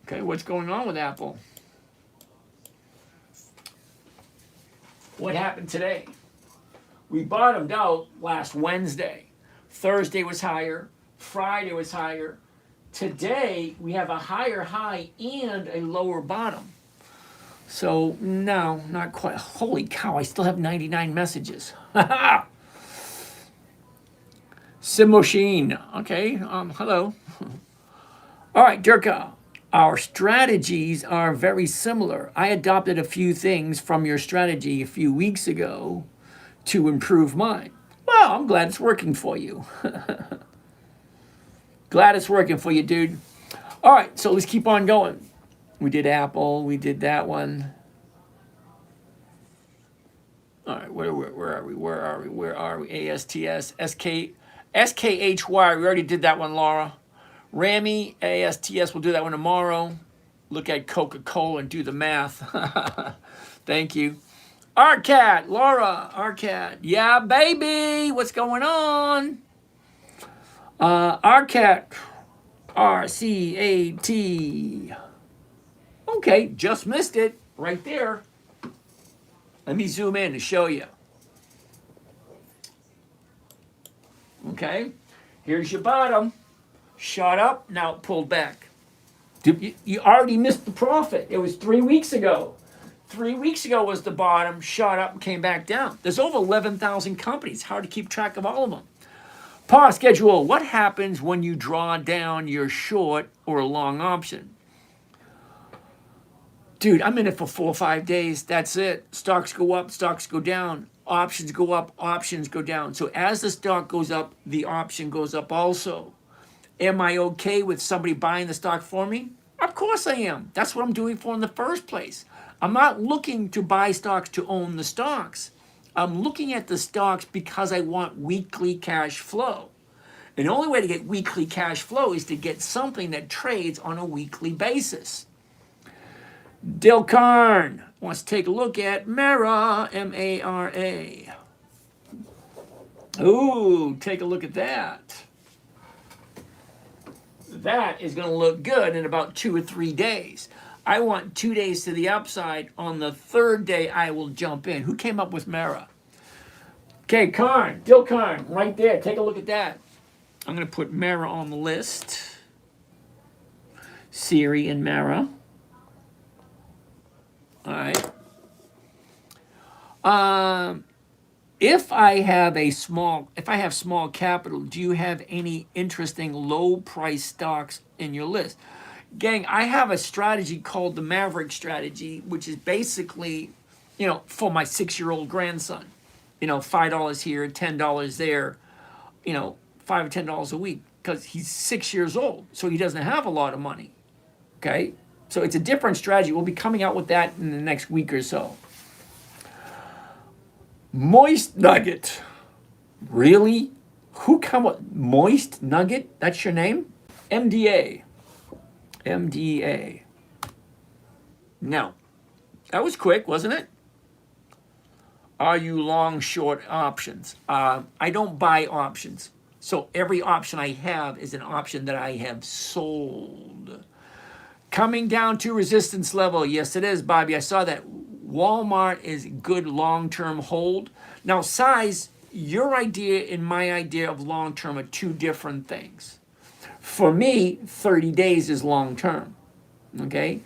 Okay, what's going on with Apple? What happened today? We bottomed out last Wednesday. Thursday was higher. Friday was higher. Today, we have a higher high and a lower bottom. So, no, not quite. Holy cow, I still have 99 messages. Simoshin. Okay, hello. All right, Durka. Our strategies are very similar. I adopted a few things from your strategy a few weeks ago to improve mine. Well, I'm glad it's working for you. Glad it's working for you, dude. All right, so let's keep on going. We did Apple. We did that one. All right, where are we? ASTS, SKHY. We already did that one, Laura. Rami, ASTS. We'll do that one tomorrow. Look at Coca-Cola and do the math. Thank you. RCAT, Laura, RCAT. Yeah, baby. What's going on? RCAT. RCAT. Okay, just missed it right there. Let me zoom in to show you. Okay, here's your bottom. Shot up, now it pulled back. You already missed the profit. It was 3 weeks ago. 3 weeks ago was the bottom, shot up and came back down. There's over 11,000 companies. Hard to keep track of all of them. Par schedule. What happens when you draw down your short or long option? Dude, I'm in it for 4 or 5 days. That's it. Stocks go up, stocks go down. Options go up, options go down. So as the stock goes up, the option goes up also. Am I okay with somebody buying the stock for me? Of course I am. That's what I'm doing for in the first place. I'm not looking to buy stocks to own the stocks. I'm looking at the stocks because I want weekly cash flow. And the only way to get weekly cash flow is to get something that trades on a weekly basis. Dil Karn wants to take a look at Mara, M-A-R-A. Ooh, take a look at that. That is going to look good in about 2 or 3 days. I want 2 days to the upside. On the third day, I will jump in. Who came up with Mara? Okay, Karn, Dil Karn, right there. Take a look at that. I'm going to put Mara on the list. Siri and Mara. All right. If I have small capital, do you have any interesting low price stocks in your list? Gang, I have a strategy called the Maverick strategy, which is basically, for my 6-year-old grandson. $5 here, $10 there, $5 or $10 a week, because he's 6 years old, so he doesn't have a lot of money. Okay? So it's a different strategy. We'll be coming out with that in the next week or so. Moist Nugget. Really? Who come up? Moist Nugget? That's your name? MDA. MDA. No. That was quick, wasn't it? Are you long, short options? I don't buy options. So every option I have is an option that I have sold. Coming down to resistance level. Yes, it is, Bobby. I saw that. Walmart is good long-term hold. Now, size, your idea and my idea of long-term are two different things. For me, 30 days is long-term. Okay?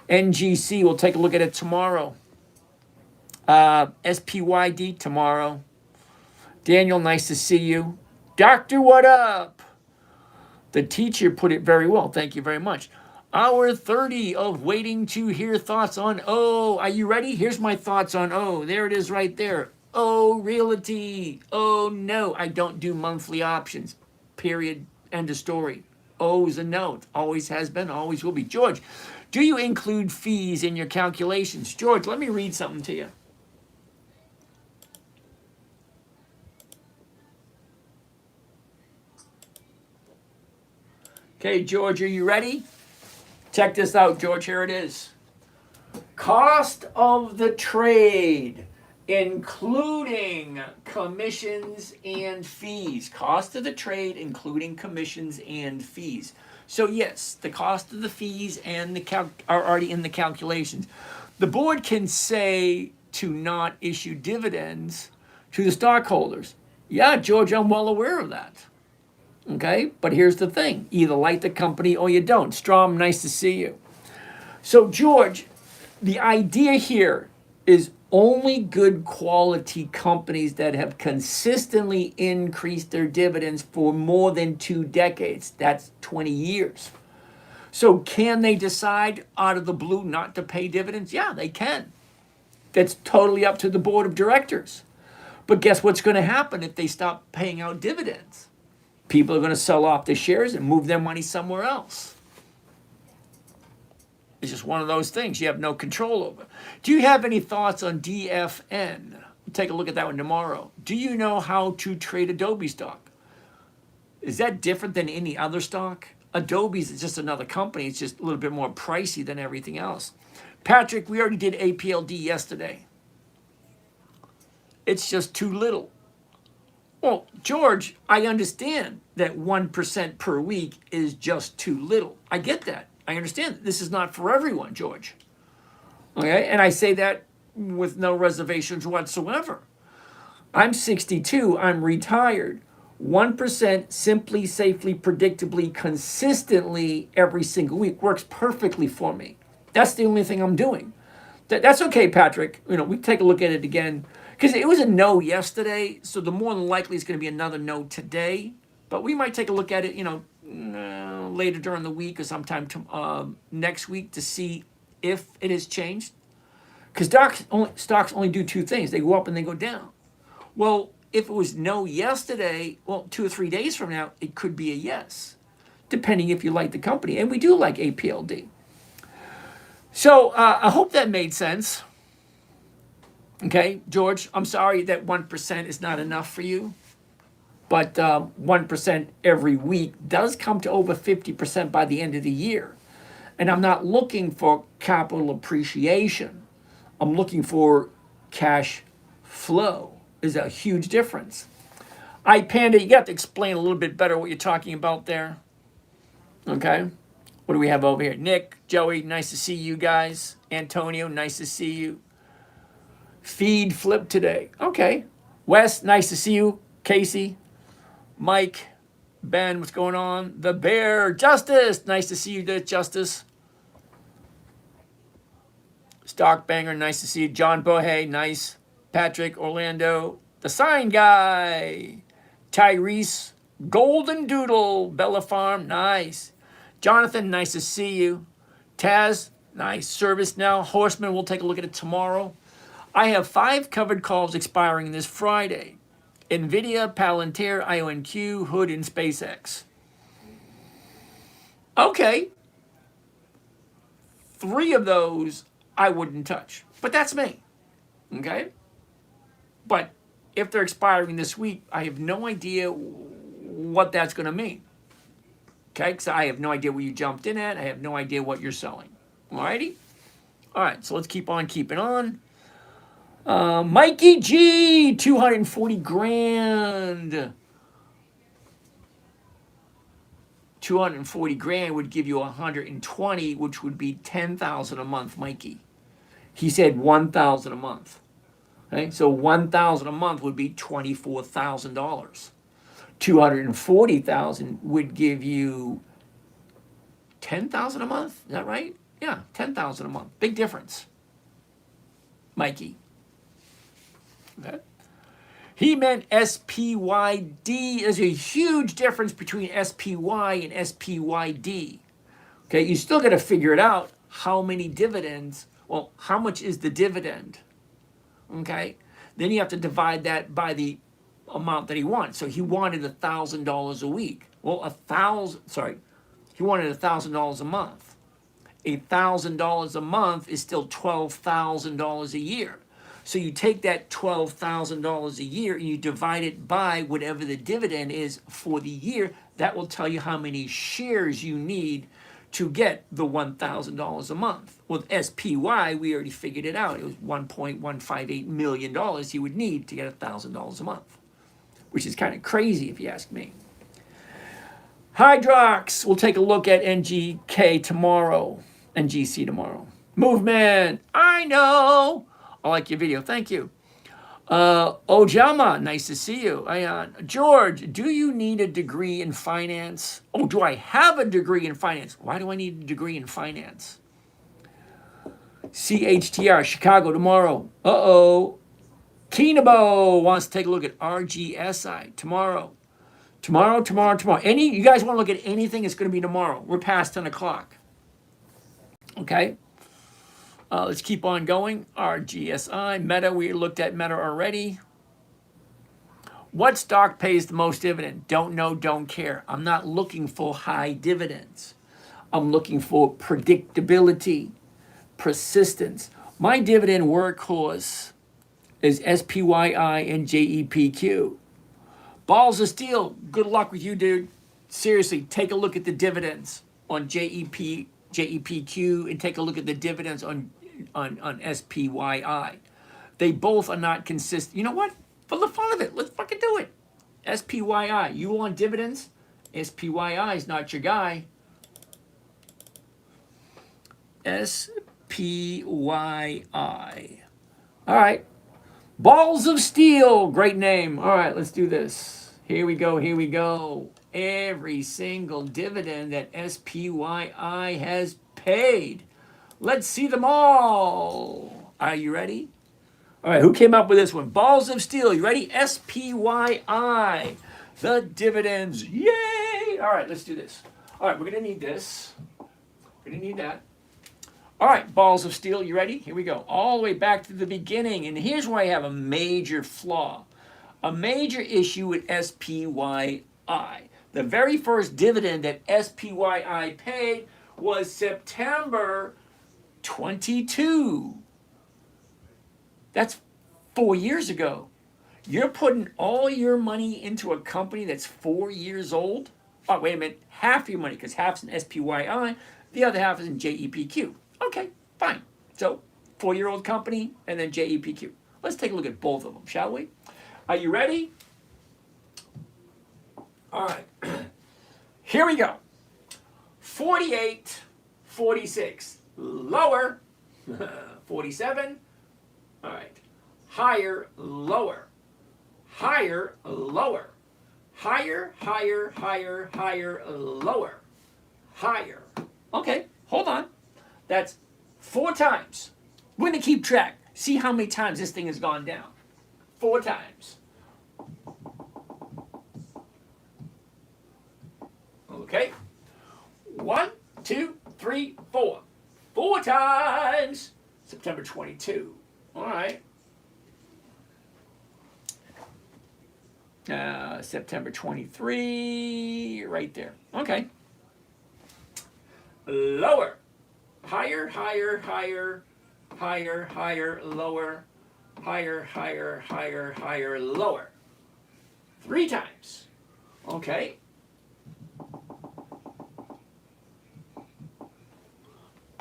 NGC, we'll take a look at it tomorrow. SPYD tomorrow. Daniel, nice to see you. Doctor, what up? The teacher put it very well. Thank you very much. Hour 30 of waiting to hear thoughts on O. Are you ready? Here's my thoughts on O. There it is right there. O Realty. Oh, no, I don't do monthly options. Period. End of story. O is a no. Always has been, always will be. George, do you include fees in your calculations? George, let me read something to you. Okay, George, are you ready? Check this out, George. Here it is. Cost of the trade, including commissions and fees. Cost of the trade, including commissions and fees. So yes, the cost of the fees and are already in the calculations. The board can say to not issue dividends to the stockholders. Yeah, George, I'm well aware of that. Okay, but here's the thing. Either like the company or you don't. Strom, nice to see you. So, George, the idea here is only good quality companies that have consistently increased their dividends for more than 2 decades. That's 20 years. So can they decide out of the blue not to pay dividends? Yeah, they can. That's totally up to the board of directors. But guess what's going to happen if they stop paying out dividends? People are going to sell off their shares and move their money somewhere else. It's just one of those things you have no control over. Do you have any thoughts on DFN? We'll take a look at that one tomorrow. Do you know how to trade Adobe stock? Is that different than any other stock? Adobe's is just another company. It's just a little bit more pricey than everything else. Patrick, we already did APLD yesterday. It's just too little. Well, George, I understand that 1% per week is just too little. I get that. I understand that. This is not for everyone, George. Okay? And I say that with no reservations whatsoever. I'm 62. I'm retired. 1% simply, safely, predictably, consistently every single week works perfectly for me. That's the only thing I'm doing. That's okay, Patrick. We can take a look at it again. Because it was a no yesterday, so the more than likely it's going to be another no today. But we might take a look at it, later during the week or sometime next week to see if it has changed. Because stocks only do 2 things. They go up and they go down. Well, if it was no yesterday, 2 or 3 days from now, it could be a yes, depending if you like the company. And we do like APLD. So I hope that made sense. Okay, George, I'm sorry that 1% is not enough for you, but 1% every week does come to over 50% by the end of the year. And I'm not looking for capital appreciation. I'm looking for cash flow. There's a huge difference. Panda, you got to explain a little bit better what you're talking about there. Okay. What do we have over here? Nick, Joey, nice to see you guys. Antonio, nice to see you. Feed flip today. Okay. Wes, nice to see you. Casey, Mike, Ben, what's going on? The Bear, Justice, nice to see you, Justice. Stock Banger, nice to see you. John Bohe, nice. Patrick, Orlando, the Sign Guy. Tyrese, Golden Doodle, Bella Farm, nice. Jonathan, nice to see you. Taz, nice. Service Now. Horseman, we'll take a look at it tomorrow. I have 5 covered calls expiring this Friday. NVIDIA, Palantir, IONQ, Hood, and SpaceX. Okay. 3 of those I wouldn't touch. But that's me. Okay? But if they're expiring this week, I have no idea what that's going to mean. Okay? Because I have no idea what you jumped in at. I have no idea what you're selling. Alrighty? Alright, so let's keep on keeping on. Mikey G, 240 grand. 240 grand would give you 120, which would be 10,000 a month, Mikey. He said 1,000 a month. Okay, so 1,000 a month would be $24,000. 240,000 would give you 10,000 a month. Is that right? Yeah, 10,000 a month. Big difference, Mikey. Okay. He meant SPYD. There's a huge difference between SPY and SPYD. Okay, you still got to figure it out. How many dividends? Well, how much is the dividend? Okay, then you have to divide that by the amount that he wanted. So he wanted $1,000 a week. Well, he wanted $1,000 a month. $1,000 a month is still $12,000 a year. So you take that $12,000 a year and you divide it by whatever the dividend is for the year. That will tell you how many shares you need to get the $1,000 a month. With SPY, we already figured it out. It was $1.158 million you would need to get $1,000 a month, which is kind of crazy if you ask me. Hydrox, we'll take a look at NGK tomorrow, NGC tomorrow. Movement, I know. I like your video, thank you. Ojama, nice to see you. George, do you need a degree in finance? Oh, do I have a degree in finance? Why do I need a degree in finance? CHTR, Chicago tomorrow. Keenabo wants to take a look at RGSI tomorrow. Tomorrow. You guys want to look at anything, it's going to be tomorrow. We're past 10 o'clock. Okay? Let's keep on going. RGSI, Meta, we looked at Meta already. What stock pays the most dividend? Don't know, don't care. I'm not looking for high dividends. I'm looking for predictability, persistence. My dividend workhorse is SPYI and JEPQ. Balls of steel, good luck with you, dude. Seriously, take a look at the dividends on JEPQ and take a look at the dividends on SPYI. They both are not consistent. You know what? For the fun of it, let's fucking do it. SPYI, you want dividends? SPYI is not your guy. SPYI. All right. Balls of Steel, great name. All right, let's do this. Here we go. Every single dividend that SPYI has paid. Let's see them all. Are you ready? All right, who came up with this one? Balls of Steel, you ready? SPYI, the dividends, yay! All right, let's do this. All right, we're gonna need this. We're gonna need that. All right, Balls of Steel, you ready? Here we go, all the way back to the beginning. And here's where I have a major flaw, a major issue with SPYI. The very first dividend that SPYI paid was September 22. That's 4 years ago. You're putting all your money into a company that's 4 years old? Oh, wait a minute, half your money, because half's an SPYI. The other half is in JEPQ. Okay, fine. So 4-year-old company and then JEPQ. Let's take a look at both of them, shall we? Are you ready? All right. Here we go. 48, 46. Lower. 47. All right. Higher, lower. Higher, lower. Higher, higher, higher, higher, lower. Higher. Okay, hold on. That's 4 times. We're going to keep track. See how many times this thing has gone down. 4 times. Okay. 1, 2, 3, 4. 4 times. September 22. All right. September 23, right there. Okay. Lower. Higher, higher, higher, higher, higher, lower. Higher, higher, higher, higher, lower. 3 times. Okay.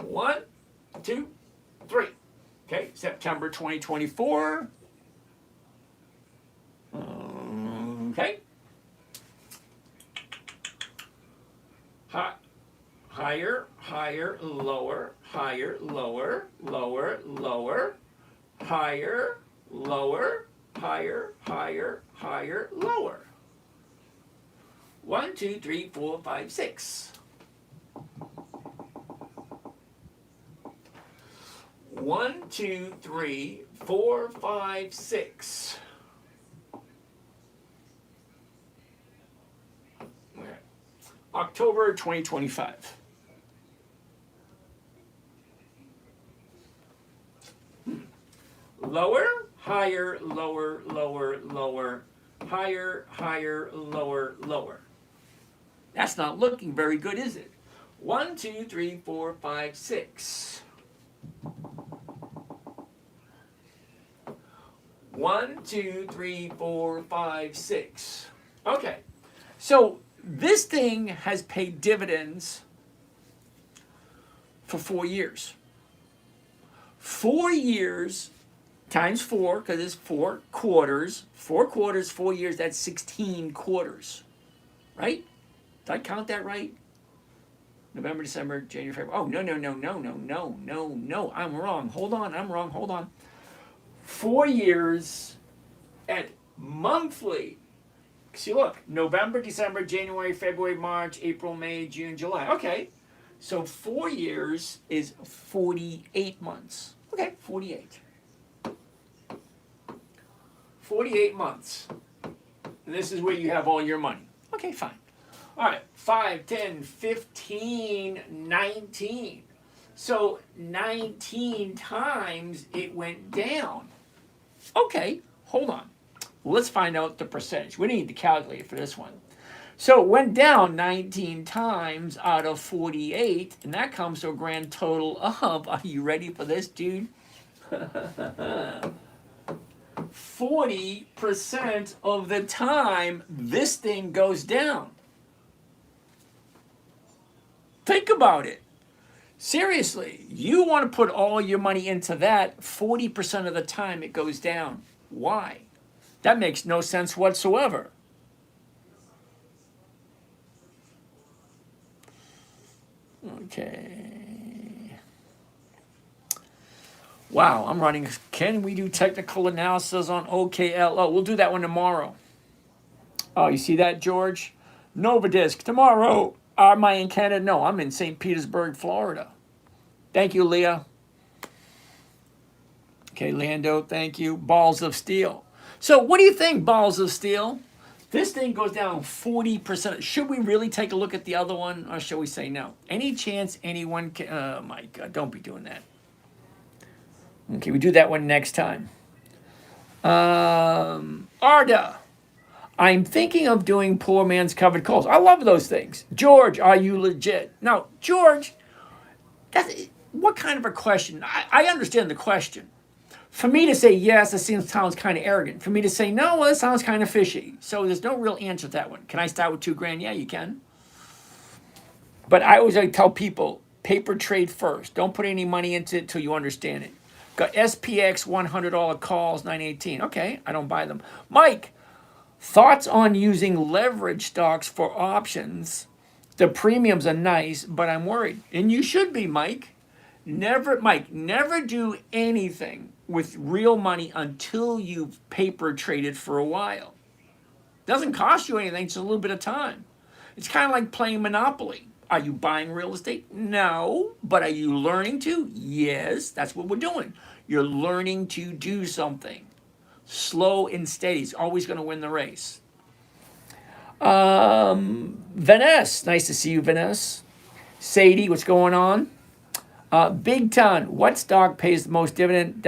One, 2, 3. Okay, September 2024. Okay. Higher, higher, lower, higher, lower, lower, lower, higher, lower, higher, higher, higher, lower. 1, 2, 3, 4, 5, 6. 1, 2, 3, 4, 5, 6. October 2025. Lower, higher, lower, lower, lower, higher, higher, lower, lower. That's not looking very good, is it? 1, 2, 3, 4, 5, 6. 1, 2, 3, 4, 5, 6. Okay, so this thing has paid dividends for 4 years. 4 years times 4, because it's 4 quarters. 4 quarters, 4 years, that's 16 quarters. Right? Did I count that right? November, December, January, February. Oh, no. I'm wrong. Hold on. 4 years at monthly. See, look, November, December, January, February, March, April, May, June, July. Okay, so 4 years is 48 months. Okay, 48. 48 months. And this is where you have all your money. Okay, fine. All right, 5, 10, 15, 19. So 19 times it went down. Okay, hold on. Well, let's find out the percentage. We need the calculator for this one. So it went down 19 times out of 48, and that comes to a grand total of, are you ready for this, dude? 40% of the time this thing goes down. Think about it. Seriously, you want to put all your money into that, 40% of the time it goes down. Why? That makes no sense whatsoever. Okay. Wow, I'm running. Can we do technical analysis on OKLO? We'll do that one tomorrow. Oh, you see that, George? Novadisk tomorrow. Am I in Canada? No, I'm in St. Petersburg, Florida. Thank you, Leah. Okay, Lando, thank you. Balls of steel. So what do you think, balls of steel? This thing goes down 40%. Should we really take a look at the other one, or should we say no? Any chance anyone can... Oh, my God, don't be doing that. Okay, we do that one next time. Arda. I'm thinking of doing poor man's covered calls. I love those things. George, are you legit? Now, George, what kind of a question? I understand the question. For me to say yes, it sounds kind of arrogant. For me to say no, well, it sounds kind of fishy. So there's no real answer to that one. Can I start with $2,000? Yeah, you can. But I always tell people, Paper trade first. Don't put any money into it until you understand it. Got SPX $100 calls 918. Okay, I don't buy them. Mike, thoughts on using leverage stocks for options? The premiums are nice, but I'm worried. And you should be, Mike. Never do anything with real money until you've paper traded for a while. Doesn't cost you anything, it's a little bit of time. It's kind of like playing Monopoly. Are you buying real estate? No. But are you learning to? Yes. That's what we're doing. You're learning to do something. Slow and steady is always going to win the race. Vanessa, nice to see you, Vanessa. Sadie, what's going on? Big Ton, what stock pays the most dividend?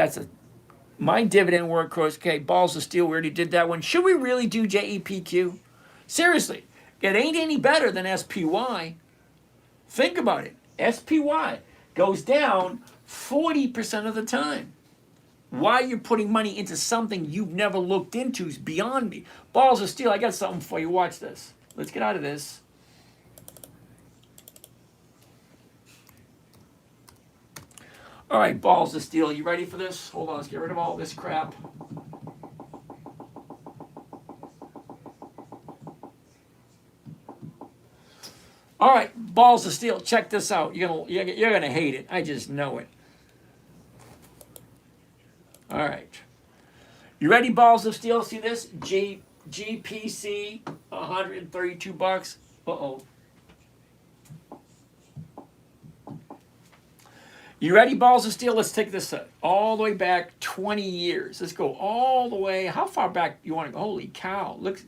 My dividend work course. Okay, balls of steel, we already did that one. Should we really do JEPQ? Seriously, it ain't any better than SPY. Think about it. SPY goes down 40% of the time. Why you're putting money into something you've never looked into is beyond me. Balls of steel, I got something for you. Watch this. Let's get out of this. All right, balls of steel. You ready for this? Hold on, let's get rid of all this crap. All right, balls of steel. Check this out. You're gonna hate it. I just know it. All right. You ready, balls of steel? See this? GPC, 132 bucks. Uh-oh. You ready, balls of steel? Let's take this all the way back 20 years. Let's go all the way. How far back you want to go? Holy cow. Look.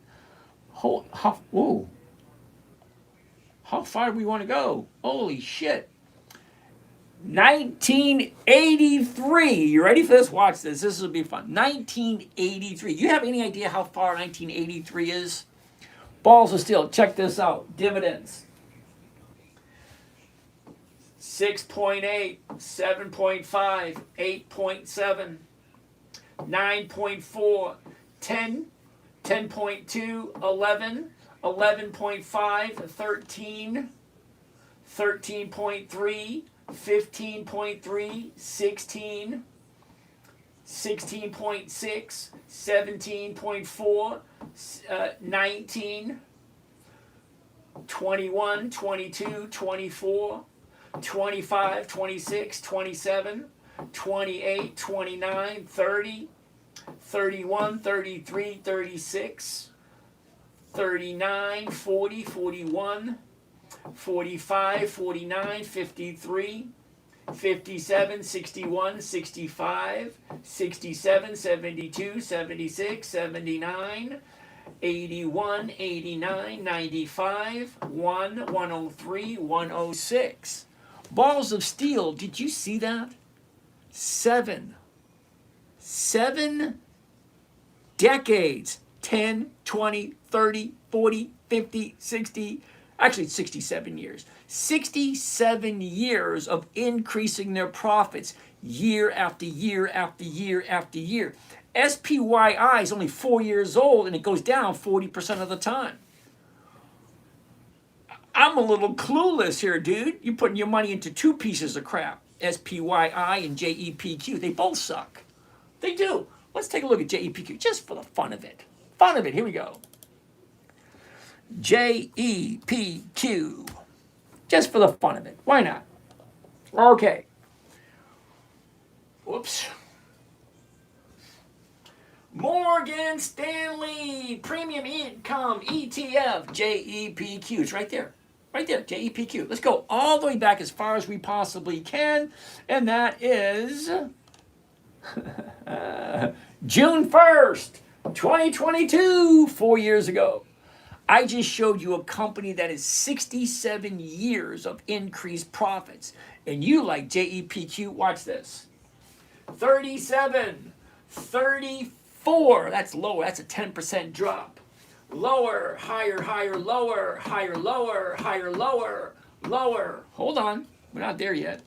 Whoa. How far do we want to go? Holy shit. 1983. You ready for this? Watch this. This will be fun. 1983. You have any idea how far 1983 is? Balls of steel. Check this out. Dividends. 6.8, 7.5, 8.7, 9.4, 10, 10.2, 11, 11.5, 13, 13.3, 15.3, 16, 16.6, 17.4, 19, 21, 22, 24, 25, 26, 27, 28, 29, 30, 31, 33, 36, 39, 40, 41, 45, 49, 53, 57, 61, 65, 67, 72, 76, 79, 81, 89, 95, 1, 103, 106. Balls of steel, did you see that? 7 decades. 10, 20, 30, 40, 50, 60, actually 67 years. 67 years of increasing their profits year after year after year after year. SPYI is only 4 years old and it goes down 40% of the time. I'm a little clueless here, dude. You're putting your money into two pieces of crap. SPYI and JEPQ. They both suck. They do. Let's take a look at JEPQ just for the fun of it. Fun of it. Here we go. JEPQ. Just for the fun of it. Why not? Okay. Whoops. Morgan Stanley Premium Income ETF JEPQ. It's right there. Right there, JEPQ. Let's go all the way back as far as we possibly can. And that is June 1st, 2022, 4 years ago. I just showed you a company that is 67 years of increased profits. And you like JEPQ, watch this. 37, 34, that's lower, that's a 10% drop. Lower, higher, higher, lower, higher, lower, higher, lower, lower. Hold on, we're not there yet.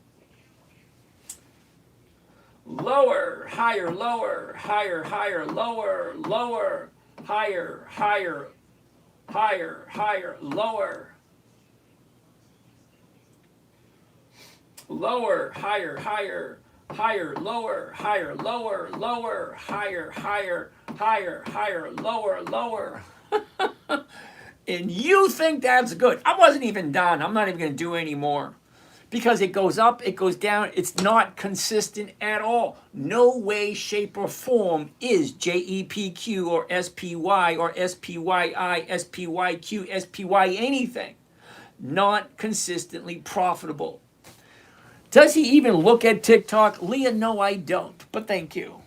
Lower, higher, lower, higher, higher, lower, lower, higher, higher, higher, higher, lower. lower, higher, higher, higher, lower, higher, lower, lower, higher, higher, higher, higher, lower, lower. And you think that's good. I wasn't even done. I'm not even going to do any more. Because it goes up, it goes down. It's not consistent at all. No way, shape, or form is JEPQ or SPY or SPYI, SPYQ, SPY anything. Not consistently profitable. Does he even look at TikTok? Leah, no, I don't. But thank you.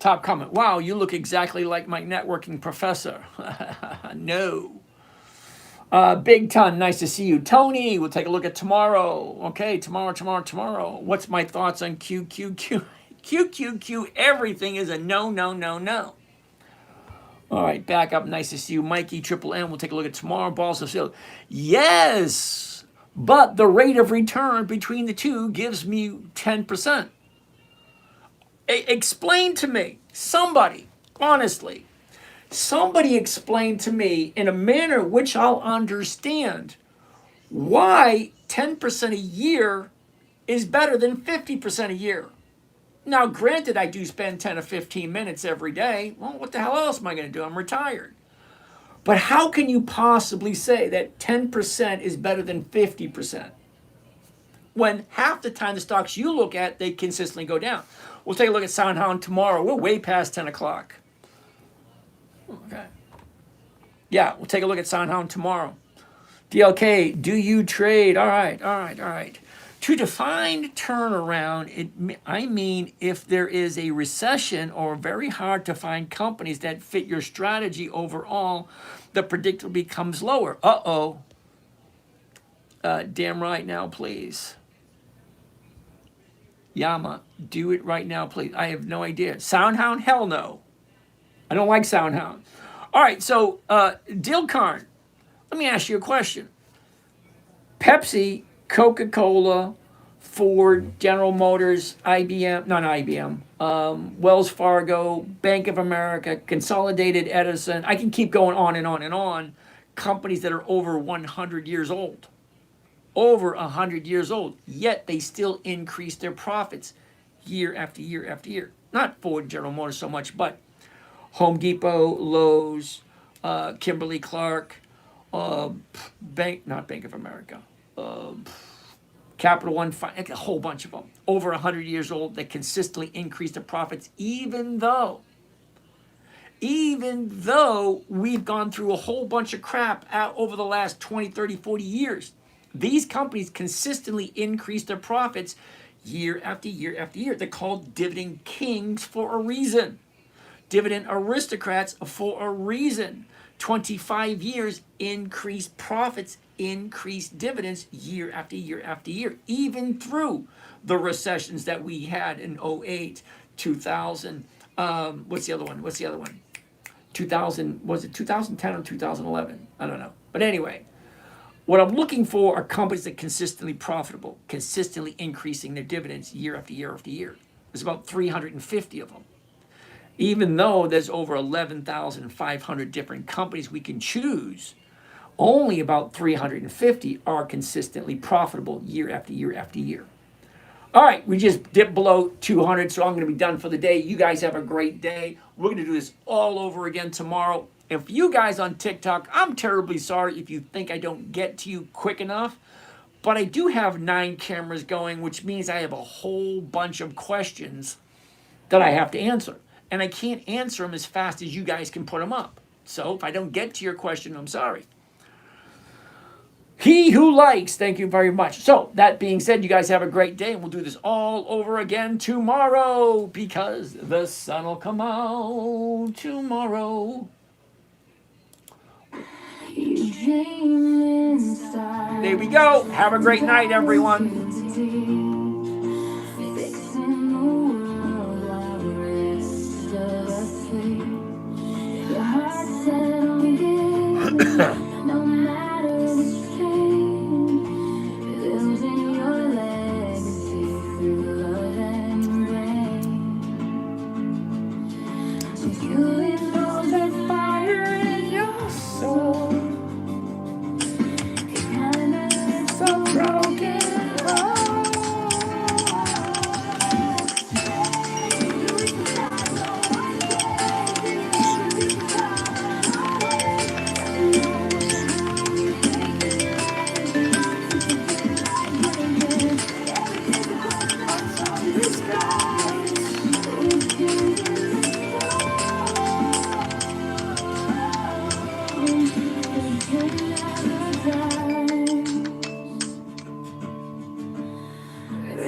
Top comment. Wow, you look exactly like my networking professor. No. Big Ton, nice to see you. Tony, we'll take a look at tomorrow. Okay, tomorrow. What's my thoughts on QQQ? QQQ, everything is a no, no, no, no. All right, back up. Nice to see you. Mikey, Triple M, we'll take a look at tomorrow. Balls of Steel. Yes, but the rate of return between the two gives me 10%. Explain to me, somebody, honestly. Somebody explain to me in a manner which I'll understand why 10% a year is better than 50% a year. Now, granted, I do spend 10 or 15 minutes every day. Well, what the hell else am I going to do? I'm retired. But how can you possibly say that 10% is better than 50%? When half the time the stocks you look at, they consistently go down. We'll take a look at SoundHound tomorrow. We're way past 10 o'clock. Okay. Yeah, we'll take a look at SoundHound tomorrow. DLK, do you trade? All right. To define turnaround, I mean if there is a recession or very hard to find companies that fit your strategy overall, the predictable becomes lower. Damn right now, please. Yama, do it right now, please. I have no idea. SoundHound? Hell no. I don't like SoundHound. All right, so Dilkarn, let me ask you a question. Pepsi, Coca-Cola, Ford, General Motors, IBM, not IBM, Wells Fargo, Bank of America, Consolidated Edison. I can keep going on and on and on. Companies that are over 100 years old. Over 100 years old. Yet they still increase their profits year after year after year. Not Ford, General Motors so much, but Home Depot, Lowe's, Kimberly-Clark, not Bank of America, Capital One, a whole bunch of them, over 100 years old that consistently increase the profits, even though we've gone through a whole bunch of crap over the last 20, 30, 40 years. These companies consistently increase their profits year after year after year. They're called dividend kings for a reason. Dividend aristocrats for a reason. 25 years, increased profits, increased dividends year after year after year, even through the recessions that we had in 08, 2000. What's the other one? 2000, was it 2010 or 2011? I don't know. But anyway, what I'm looking for are companies that are consistently profitable, consistently increasing their dividends year after year after year. There's about 350 of them. Even though there's over 11,500 different companies we can choose, only about 350 are consistently profitable year after year after year. All right, we just dipped below 200, so I'm going to be done for the day. You guys have a great day. We're going to do this all over again tomorrow. If you guys on TikTok, I'm terribly sorry if you think I don't get to you quick enough, but I do have 9 cameras going, which means I have a whole bunch of questions that I have to answer. And I can't answer them as fast as you guys can put them up. So if I don't get to your question, I'm sorry. He who likes, thank you very much. So that being said, you guys have a great day, and we'll do this all over again tomorrow because the sun will come out tomorrow. There we go. Have a great night, everyone. No matter the strain, building your legacy through love and rain. You indulge that fire in your soul. It kinda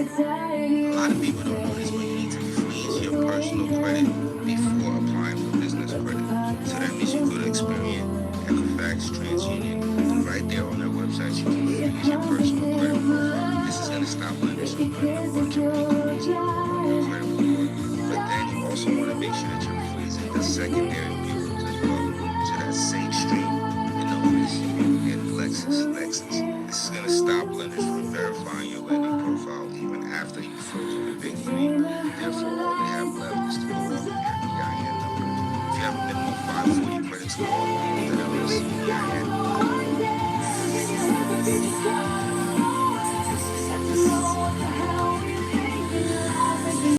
A lot of people don't know this, but you need to freeze your personal credit before applying for business credit. So that means you go to Experian, Equifax, TransUnion, and right there on their website, you can freeze your personal credit profile. This is going to stop lenders from putting a bunch of people on your credit report. But then you also want to make sure that you're freezing the secondary bureaus as well. So that State Street, Innovis, and Lexus. This is going to stop lenders from verifying your lending profile even after you froze the big three. Therefore, all they have left is to go off of your EIN number. If you have a minimum 540 credit score, then they'll see EIN